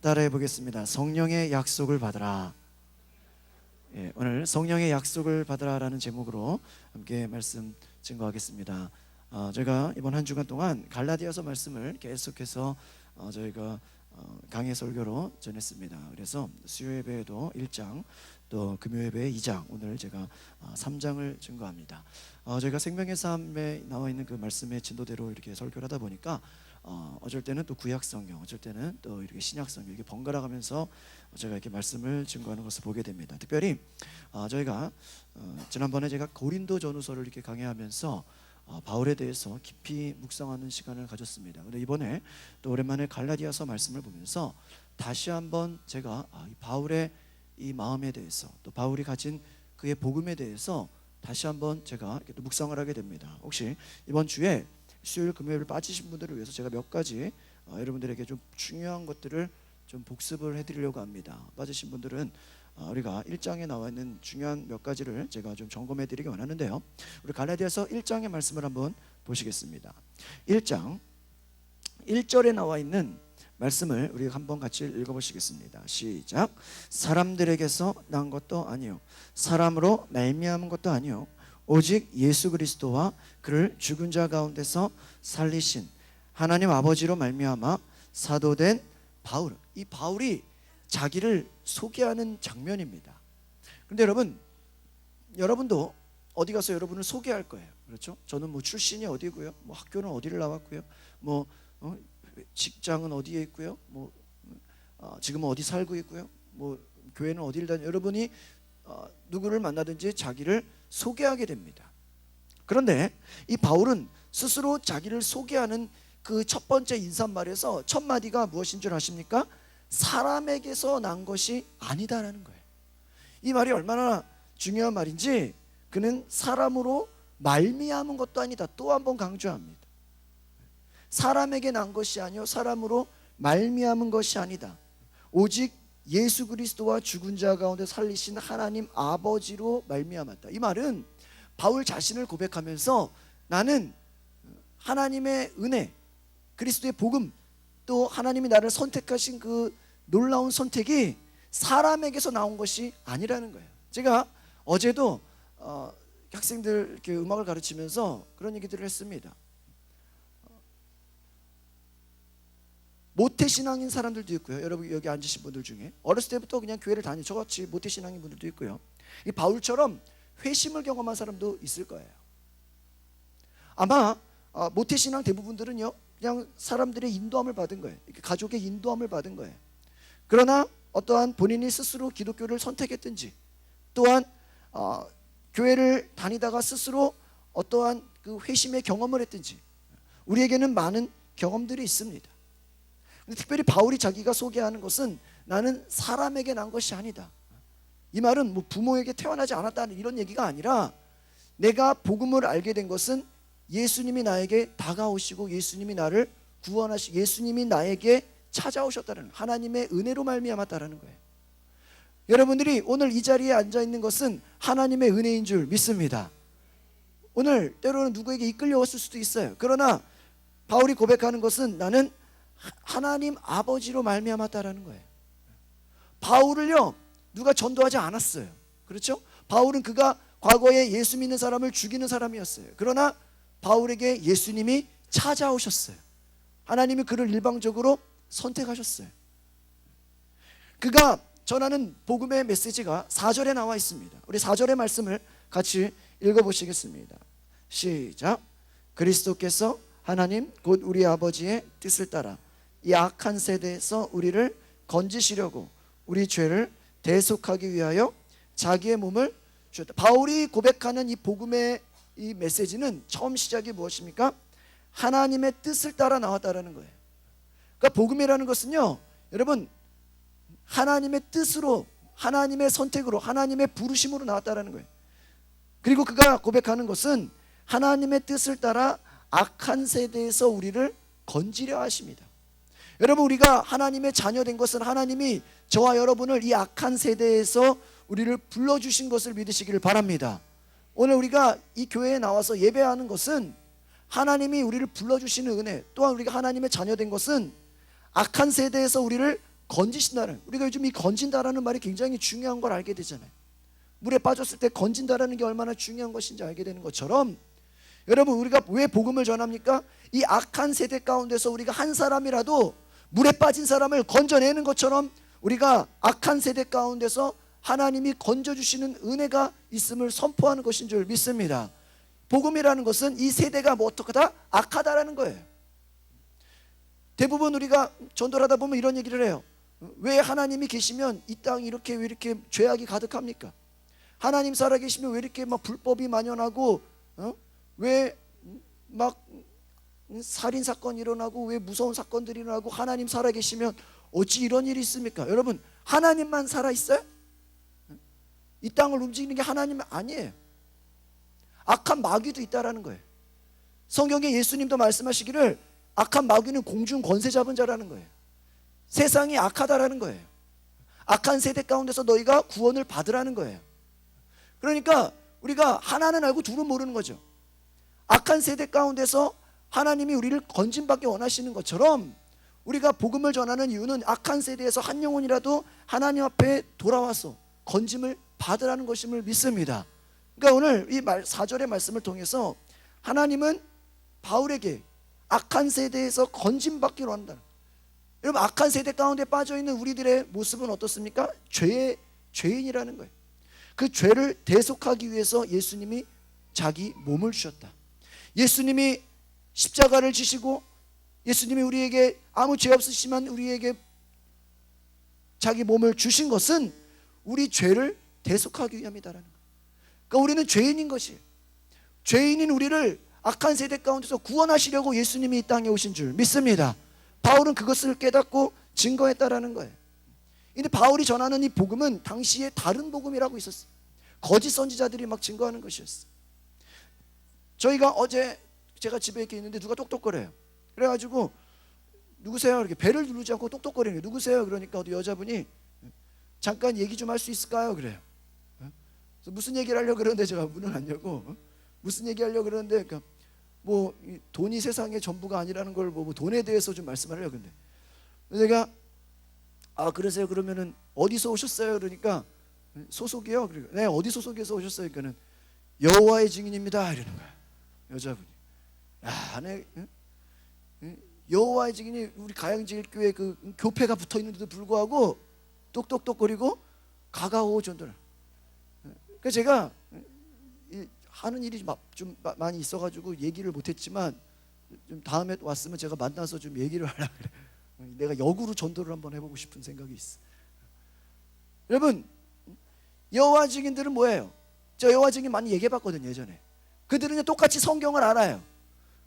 따라해 보겠습니다. 성령의 약속을 받으라. 예, 오늘 성령의 약속을 받으라라는 제목으로 함께 말씀 증거하겠습니다. 저희가 이번 한 주간 동안 갈라디아서 말씀을 계속해서 저희가 강해 설교로 전했습니다. 그래서 수요 예배에도 1장, 또 금요 예배에 2장, 오늘 제가 3장을 증거합니다. 저희가 생명의 삶에 나와 있는 그 말씀의 진도대로 이렇게 설교를 하다 보니까 어쩔 때는 또 구약 성경, 어쩔 때는 또 이렇게 신약 성경 이렇게 번갈아 가면서 제가 이렇게 말씀을 증거하는 것을 보게 됩니다. 특별히 저희가 지난번에 제가 고린도 전후서를 이렇게 강해하면서 바울에 대해서 깊이 묵상하는 시간을 가졌습니다. 그런데 이번에 또 오랜만에 갈라디아서 말씀을 보면서 다시 한번 제가 이 바울의 이 마음에 대해서, 또 바울이 가진 그의 복음에 대해서 다시 한번 제가 이렇게 또 묵상을 하게 됩니다. 혹시 이번 주에 수요일 금요일 빠지신 분들을 위해서 제가 몇 가지 여러분들에게 좀 중요한 것들을 좀 복습을 해드리려고 합니다. 빠지신 분들은 우리가 1장에 나와 있는 중요한 몇 가지를 제가 좀 점검해 드리기 원하는데요. 우리 갈라디아서 1장의 말씀을 한번 보시겠습니다. 1장 1절에 나와 있는 말씀을 우리가 한번 같이 읽어보시겠습니다. 시작. 사람들에게서 난 것도 아니요 사람으로 말미암은 것도 아니요 오직 예수 그리스도와 그를 죽은 자 가운데서 살리신 하나님 아버지로 말미암아 사도된 바울. 이 바울이 자기를 소개하는 장면입니다. 그런데 여러분도 어디 가서 여러분을 소개할 거예요. 그렇죠? 저는 뭐 출신이 어디고요, 뭐 학교는 어디를 나왔고요, 뭐 직장은 어디에 있고요, 뭐 지금은 어디 살고 있고요, 뭐 교회는 어디를 다녀. 여러분이 누구를 만나든지 자기를 소개하게 됩니다. 그런데 이 바울은 스스로 자기를 소개하는 그 첫 번째 인사말에서 첫 마디가 무엇인 줄 아십니까? 사람에게서 난 것이 아니다라는 거예요. 이 말이 얼마나 중요한 말인지, 그는 사람으로 말미암은 것도 아니다. 또 한 번 강조합니다. 사람에게 난 것이 아니요 사람으로 말미암은 것이 아니다. 오직 예수 그리스도와 죽은 자 가운데 살리신 하나님 아버지로 말미암았다. 이 말은 바울 자신을 고백하면서 나는 하나님의 은혜, 그리스도의 복음, 또 하나님이 나를 선택하신 그 놀라운 선택이 사람에게서 나온 것이 아니라는 거예요. 제가 어제도 학생들 이렇게 음악을 가르치면서 그런 얘기들을 했습니다. 모태신앙인 사람들도 있고요. 여러분 여기 앉으신 분들 중에 어렸을 때부터 그냥 교회를 다니 저같이 모태신앙인 분들도 있고요. 이 바울처럼 회심을 경험한 사람도 있을 거예요. 아마 모태신앙 대부분들은요 그냥 사람들의 인도함을 받은 거예요. 가족의 인도함을 받은 거예요. 그러나 어떠한 본인이 스스로 기독교를 선택했든지, 또한 교회를 다니다가 스스로 어떠한 그 회심의 경험을 했든지, 우리에게는 많은 경험들이 있습니다. 근데 특별히 바울이 자기가 소개하는 것은 나는 사람에게 난 것이 아니다. 이 말은 뭐 부모에게 태어나지 않았다는 이런 얘기가 아니라, 내가 복음을 알게 된 것은 예수님이 나에게 다가오시고 예수님이 나를 구원하시고 예수님이 나에게 찾아오셨다는, 하나님의 은혜로 말미암았다라는 거예요. 여러분들이 오늘 이 자리에 앉아 있는 것은 하나님의 은혜인 줄 믿습니다. 오늘 때로는 누구에게 이끌려왔을 수도 있어요. 그러나 바울이 고백하는 것은 나는 하나님 아버지로 말미암았다라는 거예요. 바울을요 누가 전도하지 않았어요. 그렇죠? 바울은 그가 과거에 예수 믿는 사람을 죽이는 사람이었어요. 그러나 바울에게 예수님이 찾아오셨어요. 하나님이 그를 일방적으로 선택하셨어요. 그가 전하는 복음의 메시지가 4절에 나와 있습니다. 우리 4절의 말씀을 같이 읽어보시겠습니다. 시작. 그리스도께서 하나님 곧 우리 아버지의 뜻을 따라 이 악한 세대에서 우리를 건지시려고 우리 죄를 대속하기 위하여 자기의 몸을 주셨다. 바울이 고백하는 이 복음의 이 메시지는 처음 시작이 무엇입니까? 하나님의 뜻을 따라 나왔다라는 거예요. 그러니까 복음이라는 것은요 여러분 하나님의 뜻으로, 하나님의 선택으로, 하나님의 부르심으로 나왔다라는 거예요. 그리고 그가 고백하는 것은 하나님의 뜻을 따라 악한 세대에서 우리를 건지려 하십니다. 여러분 우리가 하나님의 자녀된 것은 하나님이 저와 여러분을 이 악한 세대에서 우리를 불러주신 것을 믿으시기를 바랍니다. 오늘 우리가 이 교회에 나와서 예배하는 것은 하나님이 우리를 불러주시는 은혜, 또한 우리가 하나님의 자녀된 것은 악한 세대에서 우리를 건지신다는, 우리가 요즘 이 건진다라는 말이 굉장히 중요한 걸 알게 되잖아요. 물에 빠졌을 때 건진다라는 게 얼마나 중요한 것인지 알게 되는 것처럼, 여러분 우리가 왜 복음을 전합니까? 이 악한 세대 가운데서 우리가 한 사람이라도 물에 빠진 사람을 건져내는 것처럼 우리가 악한 세대 가운데서 하나님이 건져주시는 은혜가 있음을 선포하는 것인 줄 믿습니다. 복음이라는 것은 이 세대가 뭐 어떡하다? 악하다라는 거예요. 대부분 우리가 전도를 하다 보면 이런 얘기를 해요. 왜 하나님이 계시면 이 땅이 이렇게 왜 이렇게 죄악이 가득합니까? 하나님 살아계시면 왜 이렇게 막 불법이 만연하고 왜 막 살인 사건이 일어나고 왜 무서운 사건들이 일어나고 하나님 살아계시면 어찌 이런 일이 있습니까? 여러분 하나님만 살아있어요? 이 땅을 움직이는 게 하나님은 아니에요. 악한 마귀도 있다라는 거예요. 성경에 예수님도 말씀하시기를 악한 마귀는 공중 권세 잡은 자라는 거예요. 세상이 악하다라는 거예요. 악한 세대 가운데서 너희가 구원을 받으라는 거예요. 그러니까 우리가 하나는 알고 둘은 모르는 거죠. 악한 세대 가운데서 하나님이 우리를 건진받기 원하시는 것처럼 우리가 복음을 전하는 이유는 악한 세대에서 한 영혼이라도 하나님 앞에 돌아와서 건짐을 받으라는 것임을 믿습니다. 그러니까 오늘 이 4절의 말씀을 통해서 하나님은 바울에게 악한 세대에서 건짐받기로 한다. 여러분 악한 세대 가운데 빠져있는 우리들의 모습은 어떻습니까? 죄인이라는 거예요. 그 죄를 대속하기 위해서 예수님이 자기 몸을 주셨다. 예수님이 십자가를 지시고 예수님이 우리에게 아무 죄 없으시만 우리에게 자기 몸을 주신 것은 우리 죄를 대속하기 위함이다라는 거예요. 그러니까 우리는 죄인인 것이에요. 죄인인 우리를 악한 세대 가운데서 구원하시려고 예수님이 이 땅에 오신 줄 믿습니다. 바울은 그것을 깨닫고 증거했다라는 거예요. 근데 바울이 전하는 이 복음은 당시에 다른 복음이라고 있었어요. 거짓 선지자들이 막 증거하는 것이었어요. 저희가 어제 제가 집에 이렇게 있는데 누가 똑똑거려요. 그래가지고 누구세요? 이렇게 배를 누르지 않고 똑똑거리는 거예요. 누구세요? 그러니까 어디 여자분이 잠깐 얘기 좀 할 수 있을까요? 그래요. 그래서 무슨 얘기를 하려고 그러는데 제가 문을 안 열고 무슨 얘기 하려고 그러는데 그러니까 뭐 돈이 세상의 전부가 아니라는 걸 뭐 돈에 대해서 좀 말씀하려고 근데 제가 그러세요? 그러면은 어디서 오셨어요? 그러니까 소속이요? 그러니까 네 어디 소속에서 오셨어요? 그러니까는 여호와의 증인입니다 이러는 거야. 여자분이 네, 여호와의 증인이 우리 가양제일교회 그 교패가 붙어 있는데도 불구하고 똑똑똑거리고 가가오 전도를. 그래서 제가 하는 일이 좀 많이 있어가지고 얘기를 못했지만 좀 다음에 왔으면 제가 만나서 좀 얘기를 하려고 그래. 내가 역으로 전도를 한번 해보고 싶은 생각이 있어. 여러분 여호와 증인들은 뭐예요? 저 여호와 증인 많이 얘기해봤거든요 예전에. 그들은 똑같이 성경을 알아요.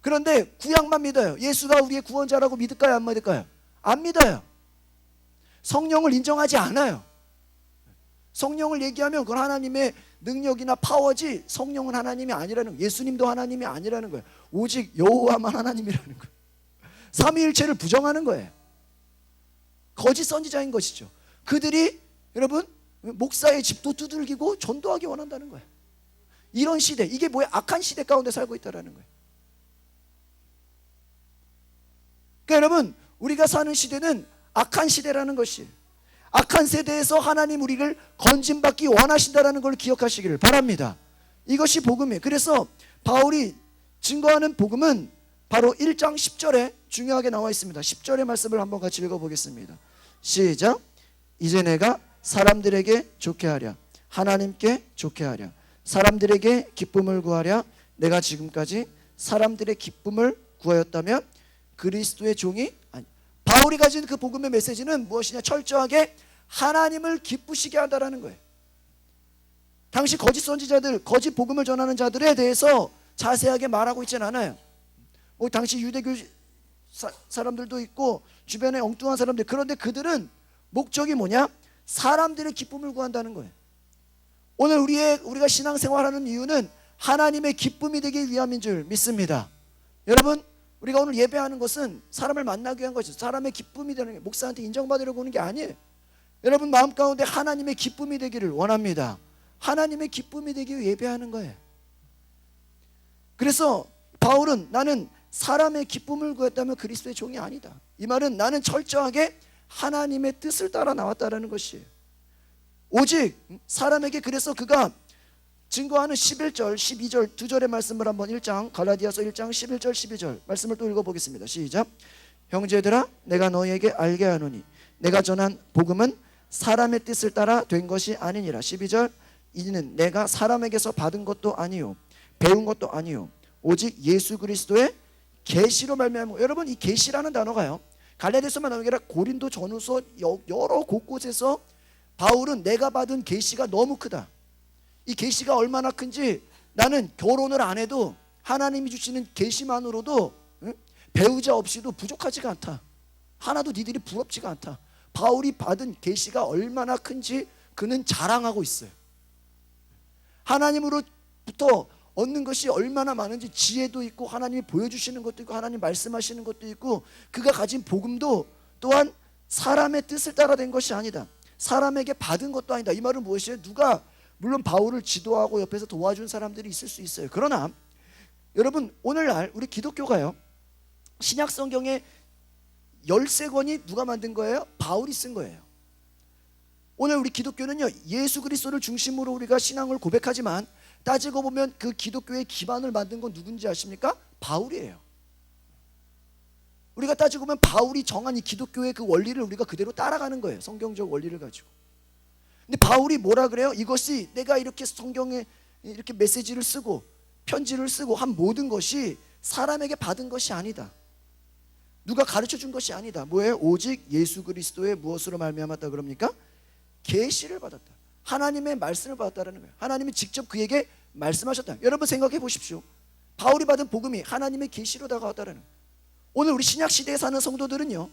그런데 구약만 믿어요. 예수가 우리의 구원자라고 믿을까요? 안 믿을까요? 안 믿어요. 성령을 인정하지 않아요. 성령을 얘기하면 그건 하나님의 능력이나 파워지 성령은 하나님이 아니라는 거예요. 예수님도 하나님이 아니라는 거예요. 오직 여호와만 하나님이라는 거예요. 삼위일체를 부정하는 거예요. 거짓 선지자인 것이죠. 그들이 여러분 목사의 집도 두들기고 전도하기 원한다는 거예요. 이런 시대, 이게 뭐야? 악한 시대 가운데 살고 있다는 거예요. 그러니까 여러분 우리가 사는 시대는 악한 시대라는 것이, 악한 세대에서 하나님 우리를 건짐받기 원하신다는 걸 기억하시기를 바랍니다. 이것이 복음이에요. 그래서 바울이 증거하는 복음은 바로 1장 10절에 중요하게 나와 있습니다. 10절의 말씀을 한번 같이 읽어보겠습니다. 시작. 이제 내가 사람들에게 좋게 하랴, 하나님께 좋게 하랴, 사람들에게 기쁨을 구하랴. 내가 지금까지 사람들의 기쁨을 구하였다면 그리스도의 종이 아니. 바울이 가진 그 복음의 메시지는 무엇이냐? 철저하게 하나님을 기쁘시게 한다라는 거예요. 당시 거짓 선지자들, 거짓 복음을 전하는 자들에 대해서 자세하게 말하고 있지는 않아요. 뭐 당시 유대교 사람들도 있고 주변에 엉뚱한 사람들, 그런데 그들은 목적이 뭐냐? 사람들의 기쁨을 구한다는 거예요. 오늘 우리가 신앙생활하는 이유는 하나님의 기쁨이 되기 위함인 줄 믿습니다. 여러분 우리가 오늘 예배하는 것은 사람을 만나기 위한 것이죠. 사람의 기쁨이 되는 게 목사한테 인정받으려고 오는 게 아니에요. 여러분 마음 가운데 하나님의 기쁨이 되기를 원합니다. 하나님의 기쁨이 되기 위해 예배하는 거예요. 그래서 바울은 나는 사람의 기쁨을 구했다면 그리스도의 종이 아니다. 이 말은 나는 철저하게 하나님의 뜻을 따라 나왔다라는 것이에요. 오직 사람에게, 그래서 그가 증거하는 11절 12절 두 절의 말씀을 한번 1장 갈라디아서 1장 11절 12절 말씀을 또 읽어보겠습니다. 시작. 형제들아 내가 너희에게 알게 하노니 내가 전한 복음은 사람의 뜻을 따라 된 것이 아니니라. 12절 이는 내가 사람에게서 받은 것도 아니요 배운 것도 아니요 오직 예수 그리스도의 계시로 말미암아. 여러분, 이 계시라는 단어가요, 갈라디아서만 나오는 게 아니라 고린도 전후서 여러 곳곳에서 바울은 내가 받은 계시가 너무 크다, 이 계시가 얼마나 큰지 나는 결혼을 안 해도 하나님이 주시는 계시만으로도 배우자 없이도 부족하지가 않다, 하나도 니들이 부럽지가 않다. 바울이 받은 계시가 얼마나 큰지 그는 자랑하고 있어요. 하나님으로부터 얻는 것이 얼마나 많은지, 지혜도 있고 하나님이 보여주시는 것도 있고 하나님 말씀하시는 것도 있고, 그가 가진 복음도 또한 사람의 뜻을 따라 된 것이 아니다, 사람에게 받은 것도 아니다. 이 말은 무엇이에요? 누가, 물론 바울을 지도하고 옆에서 도와준 사람들이 있을 수 있어요. 그러나 여러분, 오늘날 우리 기독교가요, 신약 성경의 13권이 누가 만든 거예요? 바울이 쓴 거예요. 오늘 우리 기독교는요, 예수 그리스도를 중심으로 우리가 신앙을 고백하지만 따지고 보면 그 기독교의 기반을 만든 건 누군지 아십니까? 바울이에요. 우리가 따지고 보면 바울이 정한 이 기독교의 그 원리를 우리가 그대로 따라가는 거예요, 성경적 원리를 가지고. 근데 바울이 뭐라 그래요? 이것이 내가 이렇게 성경에 이렇게 메시지를 쓰고 편지를 쓰고 한 모든 것이 사람에게 받은 것이 아니다, 누가 가르쳐 준 것이 아니다. 뭐예요? 오직 예수 그리스도의 무엇으로 말미암았다 그럽니까? 계시를 받았다, 하나님의 말씀을 받았다는 거예요. 하나님이 직접 그에게 말씀하셨다. 여러분 생각해 보십시오. 바울이 받은 복음이 하나님의 계시로 다가왔다는 거예요. 오늘 우리 신약 시대에 사는 성도들은요,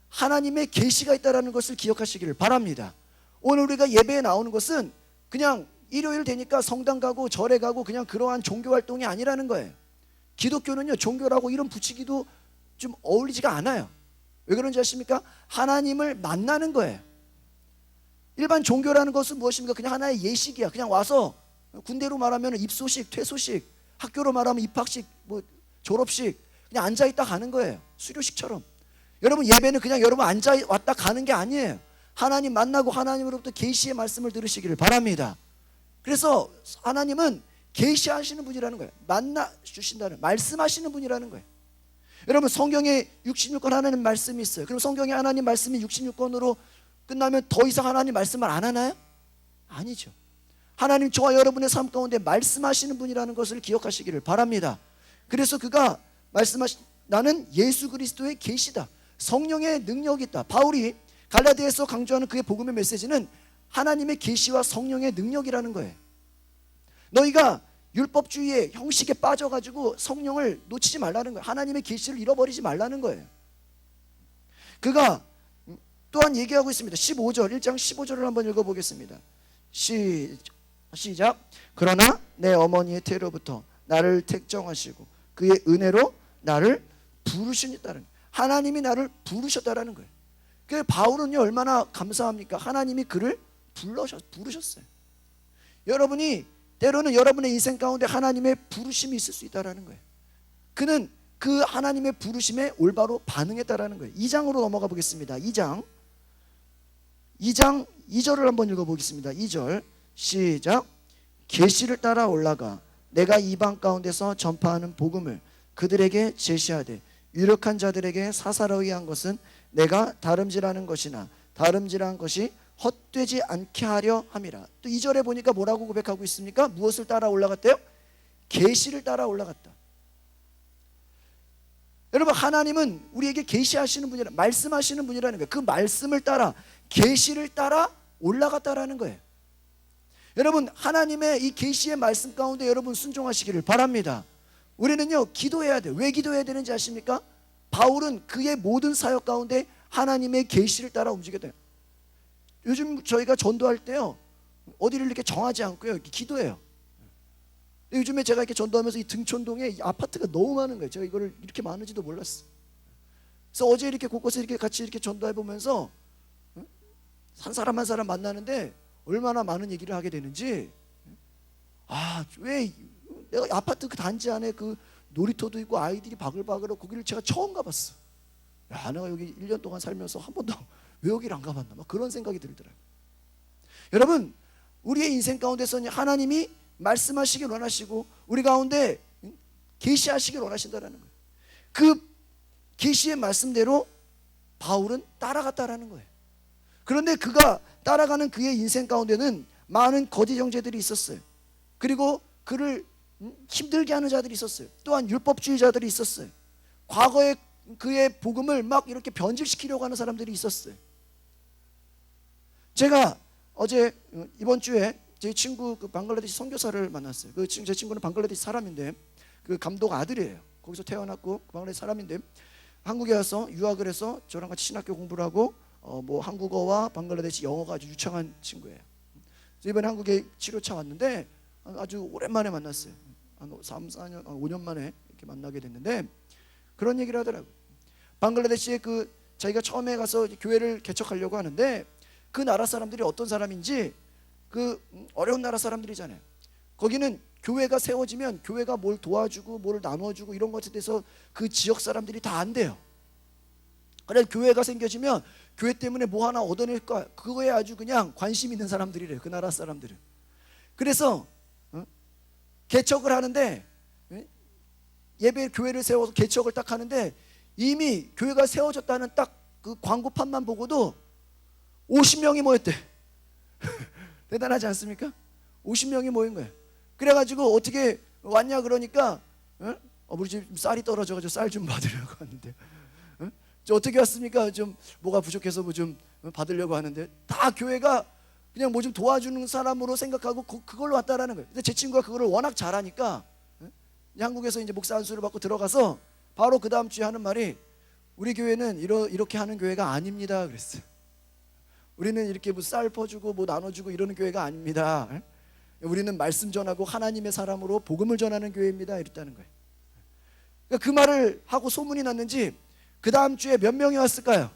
하나님의 계시가 있다는 것을 기억하시기를 바랍니다. 오늘 우리가 예배에 나오는 것은 그냥 일요일 되니까 성당 가고 절에 가고 그냥 그러한 종교 활동이 아니라는 거예요. 기독교는요, 종교라고 이름 붙이기도 좀 어울리지가 않아요. 왜 그런지 아십니까? 하나님을 만나는 거예요. 일반 종교라는 것은 무엇입니까? 그냥 하나의 예식이야. 그냥 와서 군대로 말하면 입소식, 퇴소식, 학교로 말하면 입학식, 뭐 졸업식, 그냥 앉아있다 가는 거예요, 수료식처럼. 여러분, 예배는 그냥 여러분 앉아왔다 가는 게 아니에요. 하나님 만나고 하나님으로부터 계시의 말씀을 들으시기를 바랍니다. 그래서 하나님은 계시하시는 분이라는 거예요. 만나 주신다는, 말씀하시는 분이라는 거예요. 여러분, 성경에 66권 하나님 말씀이 있어요. 그럼 성경에 하나님 말씀이 66권으로 끝나면 더 이상 하나님 말씀을 안 하나요? 아니죠. 하나님 저와 여러분의 삶 가운데 말씀하시는 분이라는 것을 기억하시기를 바랍니다. 그래서 그가 나는 예수 그리스도의 계시다, 성령의 능력이 있다. 바울이 갈라디아에서 강조하는 그의 복음의 메시지는 하나님의 계시와 성령의 능력이라는 거예요. 너희가 율법주의의 형식에 빠져가지고 성령을 놓치지 말라는 거예요. 하나님의 계시를 잃어버리지 말라는 거예요. 그가 또한 얘기하고 있습니다. 15절 1장 15절을 한번 읽어보겠습니다. 시작. 그러나 내 어머니의 태로부터 나를 택정하시고 그의 은혜로 나를 부르시다는, 하나님이 나를 부르셨다라는 거예요. 그 바울은요, 얼마나 감사합니까? 하나님이 그를 부르셨어요. 여러분이 때로는 여러분의 인생 가운데 하나님의 부르심이 있을 수 있다라는 거예요. 그는 그 하나님의 부르심에 올바로 반응했다라는 거예요. 2장으로 넘어가 보겠습니다. 2장 2절을 한번 읽어보겠습니다. 2절 시작. 계시를 따라 올라가 내가 이방 가운데서 전파하는 복음을 그들에게 제시하되 유력한 자들에게 사사로이 한 것은 내가 다름질하는 것이나 다름질한 것이 헛되지 않게 하려 함이라. 또 2절에 보니까 뭐라고 고백하고 있습니까? 무엇을 따라 올라갔대요? 계시를 따라 올라갔다. 여러분, 하나님은 우리에게 계시하시는 분이라, 말씀하시는 분이라는 거예요. 그 말씀을 따라, 계시를 따라 올라갔다라는 거예요. 여러분, 하나님의 이 계시의 말씀 가운데 여러분 순종하시기를 바랍니다. 우리는요, 기도해야 돼요. 왜 기도해야 되는지 아십니까? 바울은 그의 모든 사역 가운데 하나님의 계시를 따라 움직였대요. 요즘 저희가 전도할 때요, 어디를 이렇게 정하지 않고요, 이렇게 기도해요. 요즘에 제가 이렇게 전도하면서 이 등촌동에 이 아파트가 너무 많은 거예요. 제가 이거를 이렇게 많은지도 몰랐어요. 그래서 어제 이렇게 곳곳에 이렇게 같이 이렇게 전도해 보면서 한 사람 한 사람 만나는데 얼마나 많은 얘기를 하게 되는지, 왜 내가 아파트 그 단지 안에 그 놀이터도 있고 아이들이 바글바글하고 거기를 제가 처음 가봤어. 내가 여기 1년 동안 살면서 한 번도 왜 여기를 안 가봤나 막 그런 생각이 들더라고요. 여러분, 우리의 인생 가운데서 하나님이 말씀하시길 원하시고 우리 가운데 계시하시길 원하신다는 거예요. 그 계시의 말씀대로 바울은 따라갔다라는 거예요. 그런데 그가 따라가는 그의 인생 가운데는 많은 거짓 형제들이 있었어요. 그리고 그를 힘들게 하는 자들이 있었어요. 또한 율법주의자들이 있었어요. 과거에 그의 복음을 막 이렇게 변질시키려고 하는 사람들이 있었어요. 제가 어제 이번 주에 제 친구 그 방글라데시 선교사를 만났어요. 제 친구는 방글라데시 사람인데 그 감독 아들이에요. 거기서 태어났고 그 방글라데시 사람인데 한국에 와서 유학을 해서 저랑 같이 신학교 공부를 하고 뭐 한국어와 방글라데시 영어가 아주 유창한 친구예요. 이번에 한국에 치료차 왔는데 아주 오랜만에 만났어요. 한 3, 4년, 5년 만에 이렇게 만나게 됐는데 그런 얘기를 하더라고요. 방글라데시에 그 자기가 처음에 가서 교회를 개척하려고 하는데 그 나라 사람들이 어떤 사람인지 그 어려운 나라 사람들이잖아요. 거기는 교회가 세워지면 교회가 뭘 도와주고 뭘 나눠주고 이런 것에 대해서 그 지역 사람들이 다 안 돼요. 그래서 교회가 생겨지면 교회 때문에 뭐 하나 얻어낼까 그거에 아주 그냥 관심 있는 사람들이래요. 그 나라 사람들은. 그래서 개척을 하는데 예배 교회를 세워서 개척을 딱 하는데 이미 교회가 세워졌다는 딱 그 광고판만 보고도 50명이 모였대. 대단하지 않습니까? 50명이 모인 거예요. 그래가지고 어떻게 왔냐 그러니까 우리 집 쌀이 떨어져가지고 쌀 좀 받으려고 하는데 저 어떻게 왔습니까? 좀 뭐가 부족해서 뭐 좀 받으려고 하는데 다 교회가 그냥 뭐 좀 도와주는 사람으로 생각하고 그걸로 왔다라는 거예요. 근데 제 친구가 그거를 워낙 잘하니까 한국에서 이제 목사 안수를 받고 들어가서 바로 그 다음 주에 하는 말이 우리 교회는 이렇게 하는 교회가 아닙니다 그랬어요. 우리는 이렇게 뭐 쌀 퍼주고 뭐 나눠주고 이러는 교회가 아닙니다. 우리는 말씀 전하고 하나님의 사람으로 복음을 전하는 교회입니다 이랬다는 거예요. 그러니까 그 말을 하고 소문이 났는지 그 다음 주에 몇 명이 왔을까요?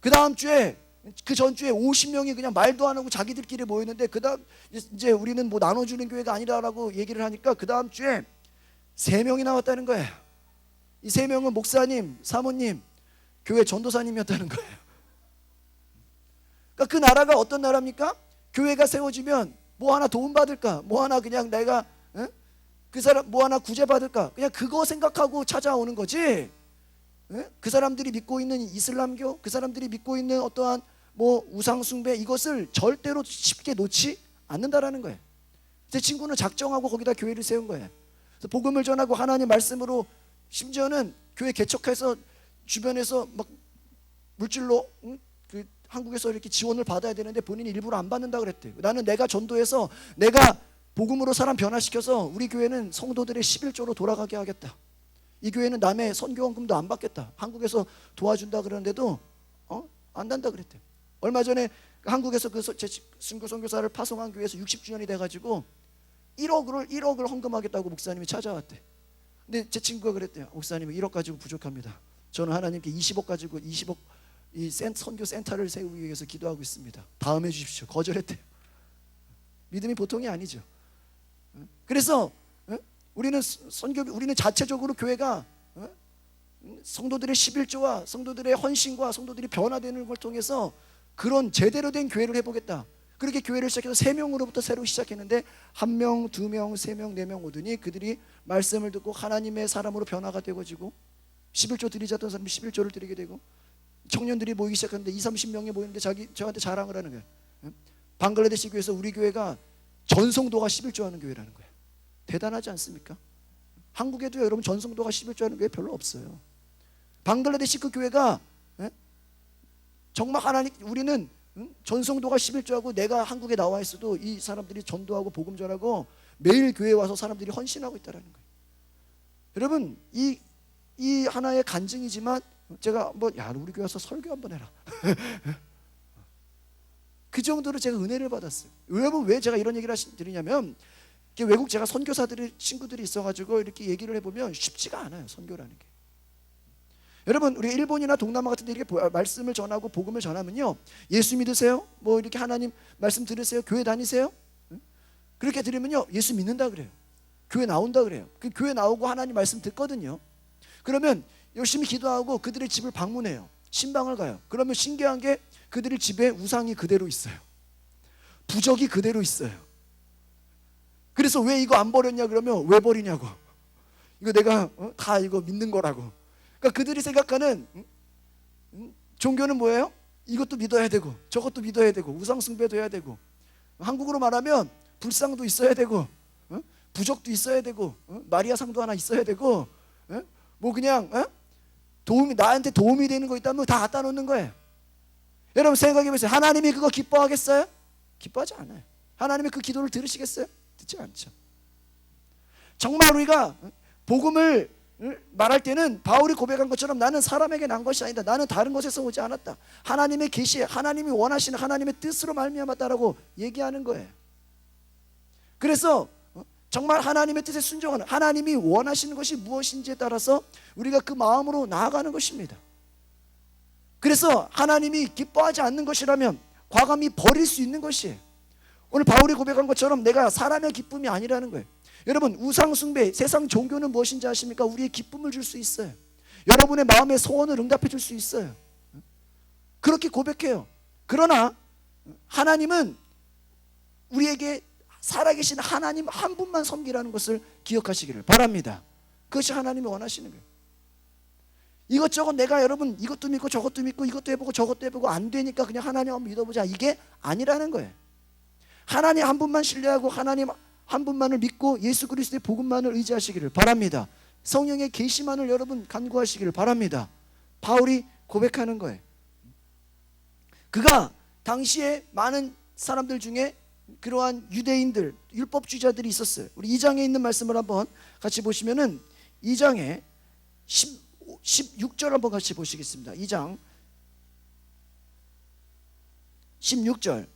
그 다음 주에 그 전주에 50명이 그냥 말도 안 하고 자기들끼리 모였는데 그 다음 이제 우리는 뭐 나눠주는 교회가 아니라라고 얘기를 하니까 그 다음 주에 3명이 나왔다는 거예요. 이 3명은 목사님, 사모님, 교회 전도사님이었다는 거예요. 그러니까 그 나라가 어떤 나라입니까? 교회가 세워지면 뭐 하나 도움받을까? 뭐 하나 그냥 내가 그 사람 뭐 하나 구제받을까? 그냥 그거 생각하고 찾아오는 거지. 그 사람들이 믿고 있는 이슬람교, 그 사람들이 믿고 있는 어떠한 뭐 우상숭배 이것을 절대로 쉽게 놓지 않는다라는 거예요. 제 친구는 작정하고 거기다 교회를 세운 거예요. 그래서 복음을 전하고 하나님 말씀으로 심지어는 교회 개척해서 주변에서 막 물질로 그 한국에서 이렇게 지원을 받아야 되는데 본인이 일부러 안 받는다 그랬대요. 나는 내가 전도해서 내가 복음으로 사람 변화시켜서 우리 교회는 성도들의 11조로 돌아가게 하겠다. 이 교회는 남의 선교원금도 안 받겠다. 한국에서 도와준다 그러는데도 안 단다 그랬대요. 얼마 전에 한국에서 그 친구 선교사를 파송한 교회에서 60주년이 돼가지고 1억을 헌금하겠다고 목사님이 찾아왔대. 근데 제 친구가 그랬대요. 목사님 1억 가지고 부족합니다. 저는 하나님께 20억 가지고 20억 이 선교 센터를 세우기 위해서 기도하고 있습니다. 다음에 주십시오. 거절했대요. 믿음이 보통이 아니죠. 그래서 우리는 우리는 자체적으로 교회가 성도들의 11조와 성도들의 헌신과 성도들이 변화되는 걸 통해서 그런 제대로 된 교회를 해보겠다. 그렇게 교회를 시작해서 3명으로부터 새로 시작했는데 1명, 2명, 3명, 4명 오더니 그들이 말씀을 듣고 하나님의 사람으로 변화가 되어지고 11조 드리자던 사람이 11조를 드리게 되고 청년들이 모이기 시작하는데 20-30명이 모이는데 저한테 자랑을 하는 거예요. 방글라데시 교회에서 우리 교회가 전성도가 11조 하는 교회라는 거예요. 대단하지 않습니까? 한국에도 여러분 전성도가 11조 하는 교회 별로 없어요. 방글라데시 그 교회가 정말 하나님 우리는 전성도가 11조하고 내가 한국에 나와 있어도 이 사람들이 전도하고 복음 전하고 매일 교회에 와서 사람들이 헌신하고 있다는 거예요. 여러분 이 하나의 간증이지만 제가 우리 교회 와서 설교 한번 해라. 그 정도로 제가 은혜를 받았어요. 여러분 왜 제가 이런 얘기를 드리냐면 외국 제가 선교사들이 친구들이 있어가지고 이렇게 얘기를 해보면 쉽지가 않아요. 선교라는 게. 여러분 우리 일본이나 동남아 같은 데 이렇게 말씀을 전하고 복음을 전하면요 예수 믿으세요? 뭐 이렇게 하나님 말씀 들으세요? 교회 다니세요? 그렇게 들으면요 예수 믿는다 그래요. 교회 나온다 그래요. 그 교회 나오고 하나님 말씀 듣거든요. 그러면 열심히 기도하고 그들의 집을 방문해요. 신방을 가요. 그러면 신기한 게 그들의 집에 우상이 그대로 있어요. 부적이 그대로 있어요. 그래서 왜 이거 안 버렸냐 그러면 왜 버리냐고. 이거 내가 다 이거 믿는 거라고. 그러니까 그들이 생각하는 종교는 뭐예요? 이것도 믿어야 되고 저것도 믿어야 되고 우상 숭배도 해야 되고, 한국으로 말하면 불상도 있어야 되고 부적도 있어야 되고 마리아 상도 하나 있어야 되고, 뭐 그냥 나한테 도움이 되는 거 있다면 다 갖다 놓는 거예요. 여러분 생각해 보세요. 하나님이 그거 기뻐하겠어요? 기뻐하지 않아요. 하나님이 그 기도를 들으시겠어요? 듣지 않죠. 정말 우리가 복음을 말할 때는 바울이 고백한 것처럼 나는 사람에게 난 것이 아니다. 나는 다른 것에서 오지 않았다. 하나님의 계시, 하나님이 원하시는 하나님의 뜻으로 말미암았다라고 얘기하는 거예요. 그래서 정말 하나님의 뜻에 순종하는, 하나님이 원하시는 것이 무엇인지에 따라서 우리가 그 마음으로 나아가는 것입니다. 그래서 하나님이 기뻐하지 않는 것이라면 과감히 버릴 수 있는 것이에요. 오늘 바울이 고백한 것처럼 내가 사람의 기쁨이 아니라는 거예요. 여러분 우상 숭배, 세상 종교는 무엇인지 아십니까? 우리의 기쁨을 줄 수 있어요. 여러분의 마음의 소원을 응답해 줄 수 있어요. 그렇게 고백해요. 그러나 하나님은 우리에게 살아계신 하나님 한 분만 섬기라는 것을 기억하시기를 바랍니다. 그것이 하나님이 원하시는 거예요. 이것저것 내가 여러분 이것도 믿고 저것도 믿고 이것도 해보고 저것도 해보고 안 되니까 그냥 하나님 한번 믿어보자, 이게 아니라는 거예요. 하나님 한 분만 신뢰하고 하나님 한 분만을 믿고 예수 그리스도의 복음만을 의지하시기를 바랍니다. 성령의 계시만을 여러분 간구하시기를 바랍니다. 바울이 고백하는 거예요. 그가 당시에 많은 사람들 중에 그러한 유대인들, 율법주의자들이 있었어요. 우리 2장에 있는 말씀을 한번 같이 보시면은 2장에 16절 한번 같이 보시겠습니다. 2장 16절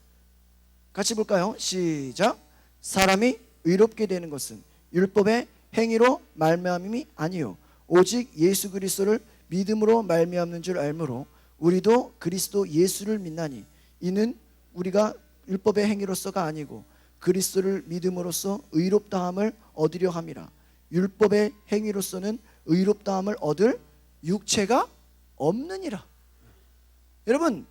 같이 볼까요? 시작. 사람이 의롭게 되는 것은 율법의 행위로 말미암음이 아니요 오직 예수 그리스도를 믿음으로 말미암는 줄 알므로 우리도 그리스도 예수를 믿나니 이는 우리가 율법의 행위로서가 아니고 그리스도를 믿음으로써 의롭다함을 얻으려 함이라. 율법의 행위로서는 의롭다함을 얻을 육체가 없느니라. 여러분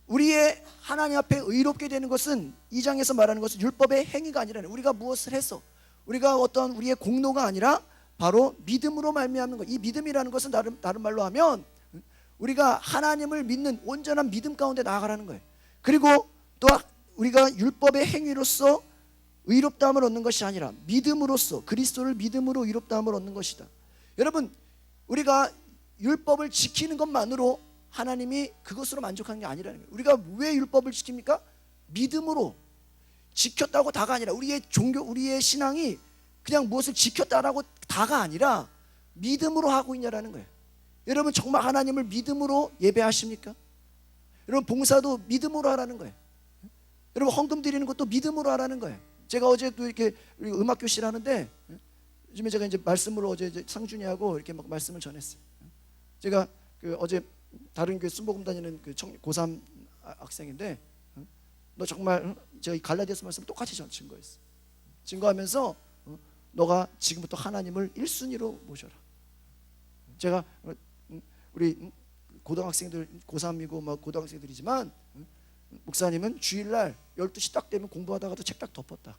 우리의 하나님 앞에 의롭게 되는 것은, 이 장에서 말하는 것은 율법의 행위가 아니라 우리가 무엇을 해서, 우리가 어떤 우리의 공로가 아니라 바로 믿음으로 말미암는 것. 이 믿음이라는 것은 다른 말로 하면 우리가 하나님을 믿는 온전한 믿음 가운데 나아가라는 거예요. 그리고 또 우리가 율법의 행위로서 의롭다함을 얻는 것이 아니라 믿음으로써, 그리스도를 믿음으로 의롭다함을 얻는 것이다. 여러분 우리가 율법을 지키는 것만으로 하나님이 그것으로 만족하는 게 아니라는 거예요. 우리가 왜 율법을 지킵니까? 믿음으로 지켰다고 다가 아니라, 우리의 종교, 우리의 신앙이 그냥 무엇을 지켰다라고 다가 아니라 믿음으로 하고 있냐라는 거예요. 여러분 정말 하나님을 믿음으로 예배하십니까? 여러분 봉사도 믿음으로 하라는 거예요. 여러분 헌금 드리는 것도 믿음으로 하라는 거예요. 제가 어제도 이렇게 음악 교실 하는데 요즘에 제가 이제 말씀으로 어제 상준이하고 이렇게 막 말씀을 전했어요. 제가 어제 다른 교회 순복음 다니는 고3 학생인데, 너 정말 제가 이 갈라디아서 말씀 똑같이 증거했어. 증거하면서 너가 지금부터 하나님을 1순위로 모셔라. 제가 우리 고등학생들, 고3이고 막 고등학생들이지만 목사님은 주일날 12시 딱 되면 공부하다가도 책 딱 덮었다.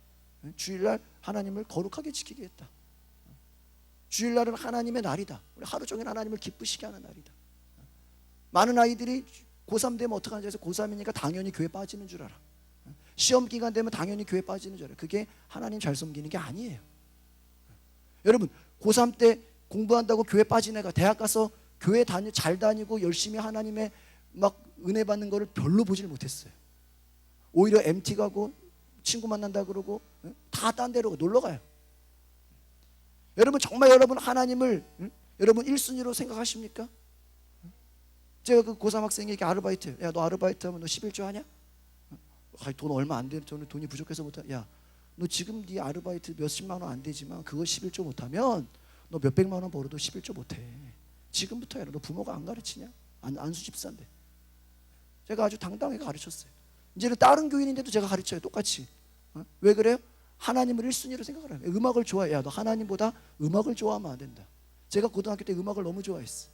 주일날 하나님을 거룩하게 지키게 했다. 주일날은 하나님의 날이다. 우리 하루 종일 하나님을 기쁘시게 하는 날이다. 많은 아이들이 고3 되면 어떡하는지 해서 고3이니까 당연히 교회 빠지는 줄 알아. 시험 기간 되면 당연히 교회 빠지는 줄 알아. 그게 하나님 잘 섬기는 게 아니에요. 여러분 고3 때 공부한다고 교회 빠진 애가 대학 가서 교회 잘 다니고 열심히 하나님의 막 은혜 받는 거를 별로 보질 못했어요. 오히려 MT 가고 친구 만난다 그러고 다 딴 데로 놀러 가요. 여러분 정말 여러분 하나님을 여러분 1순위로 생각하십니까? 제가 그 고3 학생에게 아르바이트, 야 너 아르바이트 하면 너 11조 하냐? 돈 얼마 안 되는, 돈이 부족해서 못하. 야 너 지금 네 아르바이트 몇십만 원 안 되지만 그거 11조 못하면 너 몇백만 원 벌어도 11조 못해. 지금부터 해라. 너 부모가 안 가르치냐? 안수 집사인데. 제가 아주 당당하게 가르쳤어요. 이제는 다른 교인인데도 제가 가르쳐요. 똑같이. 왜 그래요? 하나님을 1순위로 생각하라. 음악을 좋아해. 야 너 하나님보다 음악을 좋아하면 안 된다. 제가 고등학교 때 음악을 너무 좋아했어.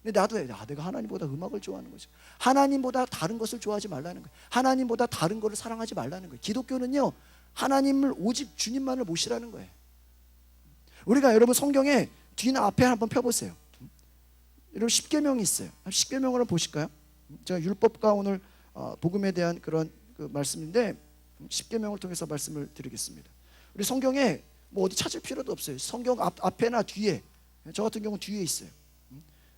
근데 나도 내가 하나님보다 음악을 좋아하는 거죠. 하나님보다 다른 것을 좋아하지 말라는 거예요. 하나님보다 다른 것을 사랑하지 말라는 거예요. 기독교는요, 하나님을 오직 주님만을 모시라는 거예요. 우리가 여러분 성경에 뒤나 앞에 한번 펴보세요. 여러분 십계명이 있어요. 십계명을 보실까요? 제가 율법과 오늘 복음에 대한 그런 그 말씀인데 십계명을 통해서 말씀을 드리겠습니다. 우리 성경에 뭐 어디 찾을 필요도 없어요. 성경 앞에나 뒤에, 저 같은 경우는 뒤에 있어요.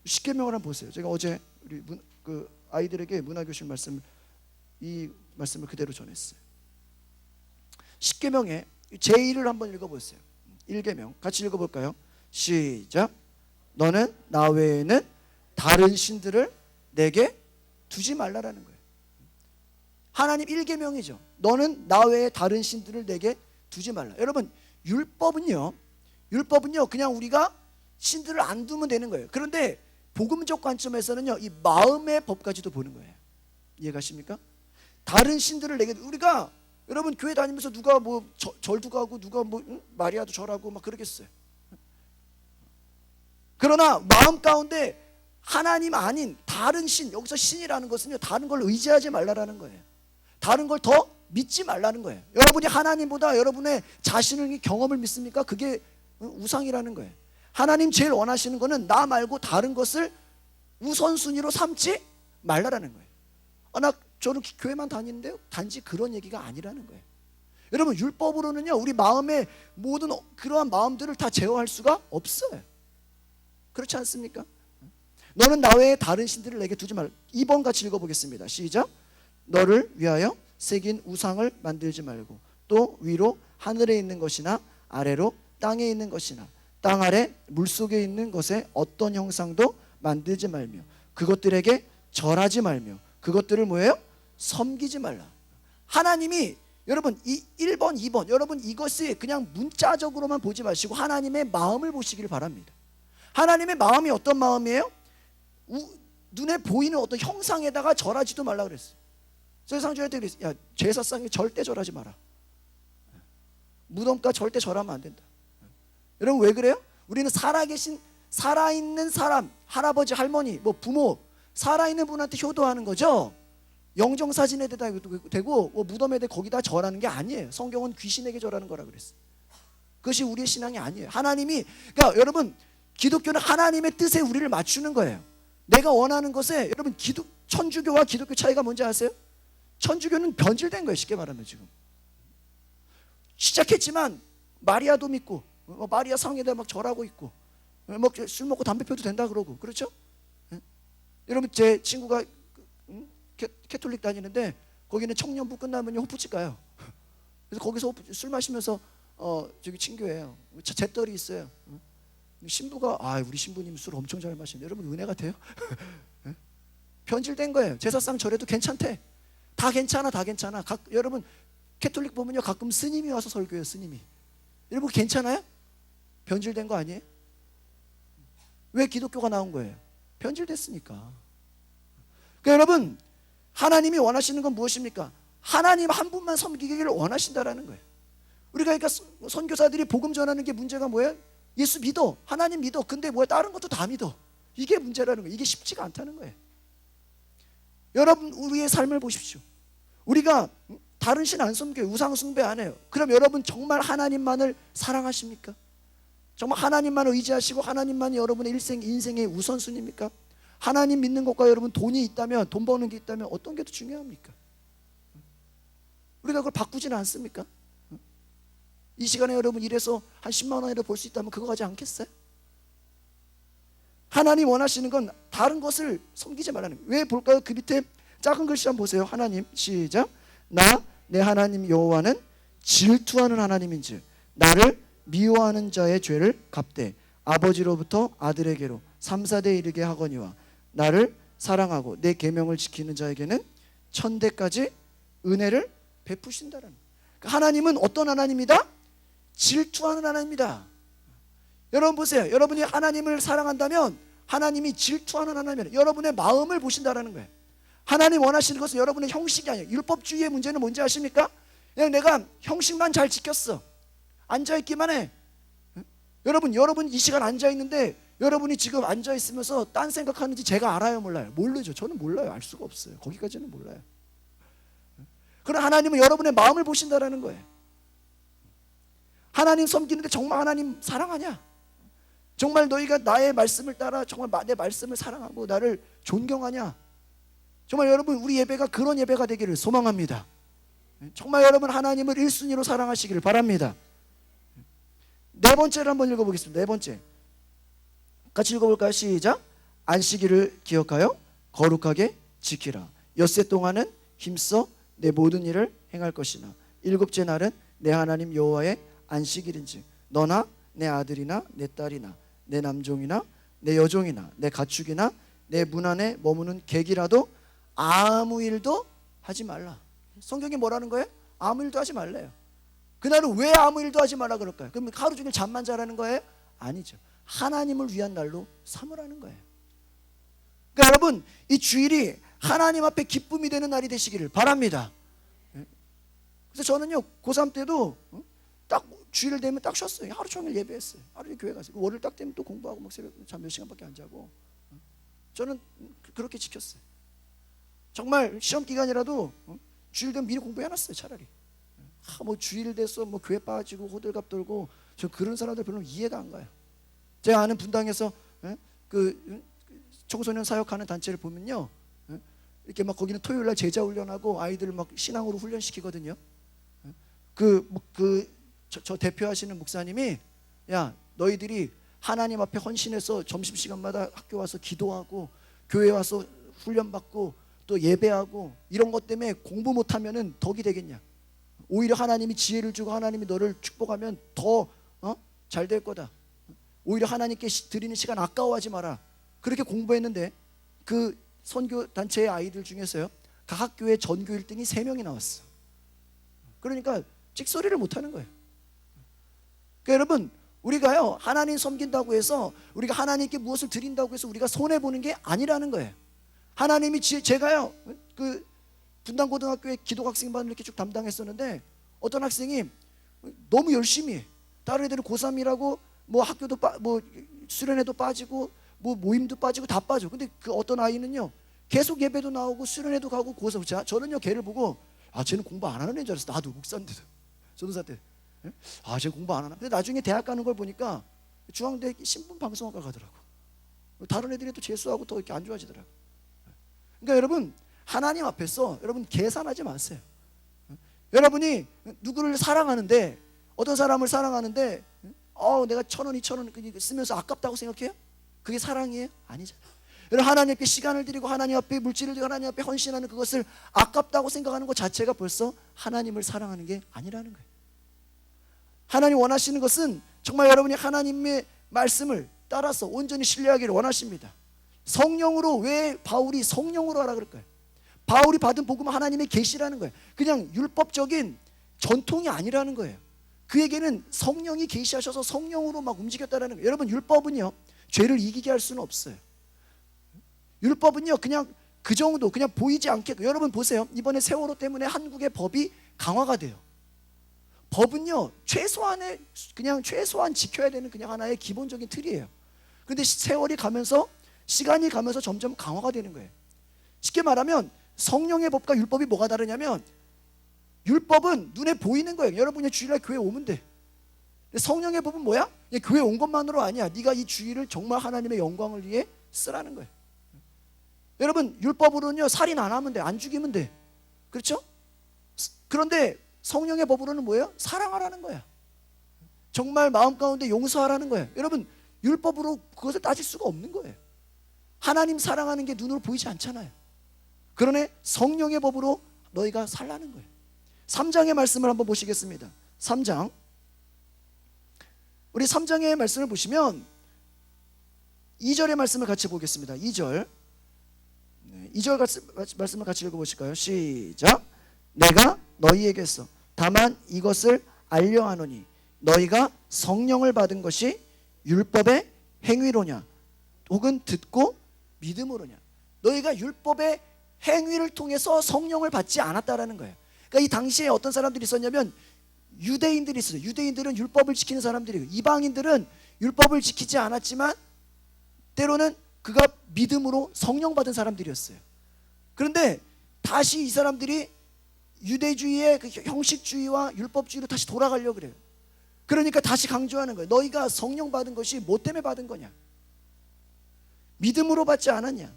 십계명을 한번 보세요. 제가 어제 우리 그 아이들에게 문화교실 이 말씀을 그대로 전했어요. 십계명의 제1을 한번 읽어보세요. 1계명 같이 읽어볼까요? 시작. 너는 나 외에는 다른 신들을 내게 두지 말라라는 거예요. 하나님 1계명이죠. 너는 나 외에 다른 신들을 내게 두지 말라. 여러분 율법은요 그냥 우리가 신들을 안 두면 되는 거예요. 그런데 복음적 관점에서는요, 이 마음의 법까지도 보는 거예요. 이해가십니까? 다른 신들을 내게, 우리가 여러분 교회 다니면서 누가 뭐 절도 가고 누가 뭐 마리아도 절하고 막 그러겠어요. 그러나 마음 가운데 하나님 아닌 다른 신, 여기서 신이라는 것은요, 다른 걸 의지하지 말라라는 거예요. 다른 걸 더 믿지 말라는 거예요. 여러분이 하나님보다 여러분의 자신의 경험을 믿습니까? 그게 우상이라는 거예요. 하나님 제일 원하시는 거는 나 말고 다른 것을 우선순위로 삼지 말라라는 거예요. 저는 교회만 다니는데요, 단지 그런 얘기가 아니라는 거예요. 여러분 율법으로는요, 우리 마음의 모든 그러한 마음들을 다 제어할 수가 없어요. 그렇지 않습니까? 너는 나 외에 다른 신들을 내게 두지 말라. 2번 같이 읽어보겠습니다. 시작. 너를 위하여 새긴 우상을 만들지 말고 또 위로 하늘에 있는 것이나 아래로 땅에 있는 것이나 땅 아래 물속에 있는 것에 어떤 형상도 만들지 말며 그것들에게 절하지 말며 그것들을 뭐예요? 섬기지 말라. 하나님이 여러분 이 1번 2번 여러분 이것이 그냥 문자적으로만 보지 마시고 하나님의 마음을 보시길 바랍니다. 하나님의 마음이 어떤 마음이에요? 눈에 보이는 어떤 형상에다가 절하지도 말라 그랬어요. 세상주한테 그랬어요. 야, 제사상에 절대 절하지 마라. 무덤가 절대 절하면 안 된다. 여러분 왜 그래요? 우리는 살아있는 사람, 할아버지, 할머니, 뭐 부모, 살아있는 분한테 효도하는 거죠. 영정사진에다 대고 뭐 무덤에다 거기다 절하는 게 아니에요. 성경은 귀신에게 절하는 거라 그랬어요. 그것이 우리의 신앙이 아니에요. 하나님이, 그러니까 여러분 기독교는 하나님의 뜻에 우리를 맞추는 거예요. 내가 원하는 것에, 여러분 천주교와 기독교 차이가 뭔지 아세요? 천주교는 변질된 거예요. 쉽게 말하면 지금 시작했지만 마리아도 믿고 마리아 상에다 막 절하고 있고 술 먹고 담배 피워도 된다 그러고 그렇죠? 여러분 제 친구가 캐톨릭 다니는데 거기는 청년부 끝나면 호프집 가요. 그래서 거기서 술 마시면서 저기 친교예요. 잿떨이 있어요. 신부가 우리 신부님 술 엄청 잘 마시는데 여러분 은혜가 돼요? 변질된 거예요. 제사상 절해도 괜찮대. 다 괜찮아. 여러분 캐톨릭 보면요 가끔 스님이 와서 설교해요. 스님이. 여러분 괜찮아요? 변질된 거 아니에요? 왜 기독교가 나온 거예요? 변질됐으니까. 그러니까 여러분 하나님이 원하시는 건 무엇입니까? 하나님 한 분만 섬기기를 원하신다라는 거예요. 우리가 그러니까 선교사들이 복음 전하는 게 문제가 뭐예요? 예수 믿어, 하나님 믿어. 근데 뭐야? 다른 것도 다 믿어. 이게 문제라는 거예요. 이게 쉽지가 않다는 거예요. 여러분 우리의 삶을 보십시오. 우리가 다른 신 안 섬겨요. 우상 숭배 안 해요. 그럼 여러분 정말 하나님만을 사랑하십니까? 정말 하나님만을 의지하시고 하나님만이 여러분의 인생의 우선순위입니까? 하나님 믿는 것과 여러분 돈이 있다면, 돈 버는 게 있다면 어떤 게 더 중요합니까? 우리가 그걸 바꾸지는 않습니까? 이 시간에 여러분 일해서 한 10만 원이라도 벌 수 있다면 그거 가지 않겠어요? 하나님 원하시는 건 다른 것을 섬기지 말라는 거예요. 왜 볼까요? 그 밑에 작은 글씨 한번 보세요. 하나님 시작. 나 내 하나님 여호와는 질투하는 하나님인즉 나를 미워하는 자의 죄를 갚되 아버지로부터 아들에게로 3, 4대 이르게 하거니와 나를 사랑하고 내 계명을 지키는 자에게는 천대까지 은혜를 베푸신다라는 거예요. 그러니까 하나님은 어떤 하나님이다? 질투하는 하나님이다. 여러분 보세요. 여러분이 하나님을 사랑한다면 하나님이 질투하는 하나님이에요. 여러분의 마음을 보신다라는 거예요. 하나님 원하시는 것은 여러분의 형식이 아니에요. 율법주의의 문제는 뭔지 아십니까? 그냥 내가 형식만 잘 지켰어. 앉아있기만 해. 여러분 이 시간 앉아있는데 여러분이 지금 앉아 있으면서 딴 생각하는지 제가 알아요, 몰라요? 모르죠. 저는 몰라요. 알 수가 없어요. 거기까지는 몰라요. 그러나 하나님은 여러분의 마음을 보신다라는 거예요. 하나님 섬기는데 정말 하나님 사랑하냐? 정말 너희가 나의 말씀을 따라 정말 내 말씀을 사랑하고 나를 존경하냐? 정말 여러분, 우리 예배가 그런 예배가 되기를 소망합니다. 정말 여러분 하나님을 1순위로 사랑하시기를 바랍니다. 네 번째를 한번 읽어보겠습니다. 네 번째, 같이 읽어볼까요? 시작. 안식일을 기억하여 거룩하게 지키라. 엿새 동안은 힘써 내 모든 일을 행할 것이나 일곱째 날은 내 하나님 여호와의 안식일인즉 너나 내 아들이나 내 딸이나 내 남종이나 내 여종이나 내 가축이나 내 문 안에 머무는 객이라도 아무 일도 하지 말라. 성경이 뭐라는 거예요? 아무 일도 하지 말래요. 그날은 왜 아무 일도 하지 말라 그럴까요? 그럼 하루 종일 잠만 자라는 거예요? 아니죠. 하나님을 위한 날로 삼으라는 거예요. 그러니까 여러분, 이 주일이 하나님 앞에 기쁨이 되는 날이 되시기를 바랍니다. 그래서 저는요, 고3 때도 딱 주일 되면 딱 쉬었어요. 하루 종일 예배했어요. 하루 종일 교회 갔어요. 월요일 딱 되면 또 공부하고 막 새벽 잠 몇 시간밖에 안 자고. 저는 그렇게 지켰어요. 정말 시험 기간이라도 주일 되면 미리 공부해놨어요. 차라리. 뭐 주일 돼서 뭐 교회 빠지고 호들갑 떨고, 저 그런 사람들 별로 이해가 안 가요. 제가 아는 분당에서 그 청소년 사역하는 단체를 보면요, 이렇게 막 거기는 토요일 날 제자 훈련하고 아이들을 막 신앙으로 훈련시키거든요. 저 대표하시는 목사님이, 야, 너희들이 하나님 앞에 헌신해서 점심시간마다 학교 와서 기도하고 교회 와서 훈련받고 또 예배하고 이런 것 때문에 공부 못하면은 덕이 되겠냐? 오히려 하나님이 지혜를 주고 하나님이 너를 축복하면 더 잘 될 거다. 오히려 하나님께 드리는 시간 아까워하지 마라. 그렇게 공부했는데 그 선교 단체의 아이들 중에서요, 각 학교에 전교 1등이 3명이 나왔어. 그러니까 찍소리를 못하는 거예요. 그러니까 여러분, 우리가요, 하나님 섬긴다고 해서, 우리가 하나님께 무엇을 드린다고 해서 우리가 손해보는 게 아니라는 거예요. 하나님이 제가요, 그 분당고등학교에 기독학생반을 이렇게 쭉 담당했었는데, 어떤 학생이 너무 열심히 해. 다른 애들은 고3이라고 뭐 학교도 뭐 수련회도 빠지고 뭐 모임도 빠지고 다 빠져. 근데 그 어떤 아이는요, 계속 예배도 나오고 수련회도 가고 고3. 저는요, 걔를 보고, 아, 쟤는 공부 안 하는 애인 줄 알았어. 나도 목사인데도, 전도사 때. 아, 쟤 공부 안 하나? 근데 나중에 대학 가는 걸 보니까 중앙대 신분방송학과 가더라고. 다른 애들이 또 재수하고 더 이렇게 안 좋아지더라고. 그러니까 여러분, 하나님 앞에서 여러분 계산하지 마세요. 여러분이 누구를 사랑하는데, 어떤 사람을 사랑하는데 내가 1,000원, 2,000원 쓰면서 아깝다고 생각해요? 그게 사랑이에요? 아니잖아요. 여러분, 하나님 앞에 시간을 드리고 하나님 앞에 물질을 드리고 하나님 앞에 헌신하는 그것을 아깝다고 생각하는 것 자체가 벌써 하나님을 사랑하는 게 아니라는 거예요. 하나님 원하시는 것은 정말 여러분이 하나님의 말씀을 따라서 온전히 신뢰하기를 원하십니다. 성령으로, 왜 바울이 성령으로 하라 그럴까요? 바울이 받은 복음은 하나님의 계시라는 거예요. 그냥 율법적인 전통이 아니라는 거예요. 그에게는 성령이 계시하셔서 성령으로 막 움직였다라는 거예요. 여러분, 율법은요, 죄를 이기게 할 수는 없어요. 율법은요, 그냥 그 정도, 그냥 보이지 않게. 여러분 보세요. 이번에 세월호 때문에 한국의 법이 강화가 돼요. 법은요, 최소한 지켜야 되는 그냥 하나의 기본적인 틀이에요. 그런데 세월이 가면서, 시간이 가면서 점점 강화가 되는 거예요. 쉽게 말하면 성령의 법과 율법이 뭐가 다르냐면, 율법은 눈에 보이는 거예요. 여러분이 주일날 교회 오면 돼. 근데 성령의 법은 뭐야? 교회 온 것만으로 아니야. 네가 이 주일을 정말 하나님의 영광을 위해 쓰라는 거예요. 여러분, 율법으로는요, 살인 안 하면 돼. 안 죽이면 돼. 그렇죠? 그런데 성령의 법으로는 뭐예요? 사랑하라는 거야. 정말 마음 가운데 용서하라는 거예요. 여러분, 율법으로 그것을 따질 수가 없는 거예요. 하나님 사랑하는 게 눈으로 보이지 않잖아요. 그러네 성령의 법으로 너희가 살라는 거예요. 3장의 말씀을 한번 보시겠습니다. 3장. 우리 3장의 말씀을 보시면 2절의 말씀을 같이 보겠습니다. 2절. 2절 말씀을 같이 읽어보실까요? 시작. 내가 너희에게서 다만 이것을 알려하노니 너희가 성령을 받은 것이 율법의 행위로냐 혹은 듣고 믿음으로냐. 너희가 율법의 행위를 통해서 성령을 받지 않았다라는 거예요. 그러니까 이 당시에 어떤 사람들이 있었냐면 유대인들이 있어요. 유대인들은 율법을 지키는 사람들이고, 이방인들은 율법을 지키지 않았지만 때로는 그가 믿음으로 성령 받은 사람들이었어요. 그런데 다시 이 사람들이 유대주의의 그 형식주의와 율법주의로 다시 돌아가려고 그래요. 그러니까 다시 강조하는 거예요. 너희가 성령 받은 것이 뭐 때문에 받은 거냐? 믿음으로 받지 않았냐?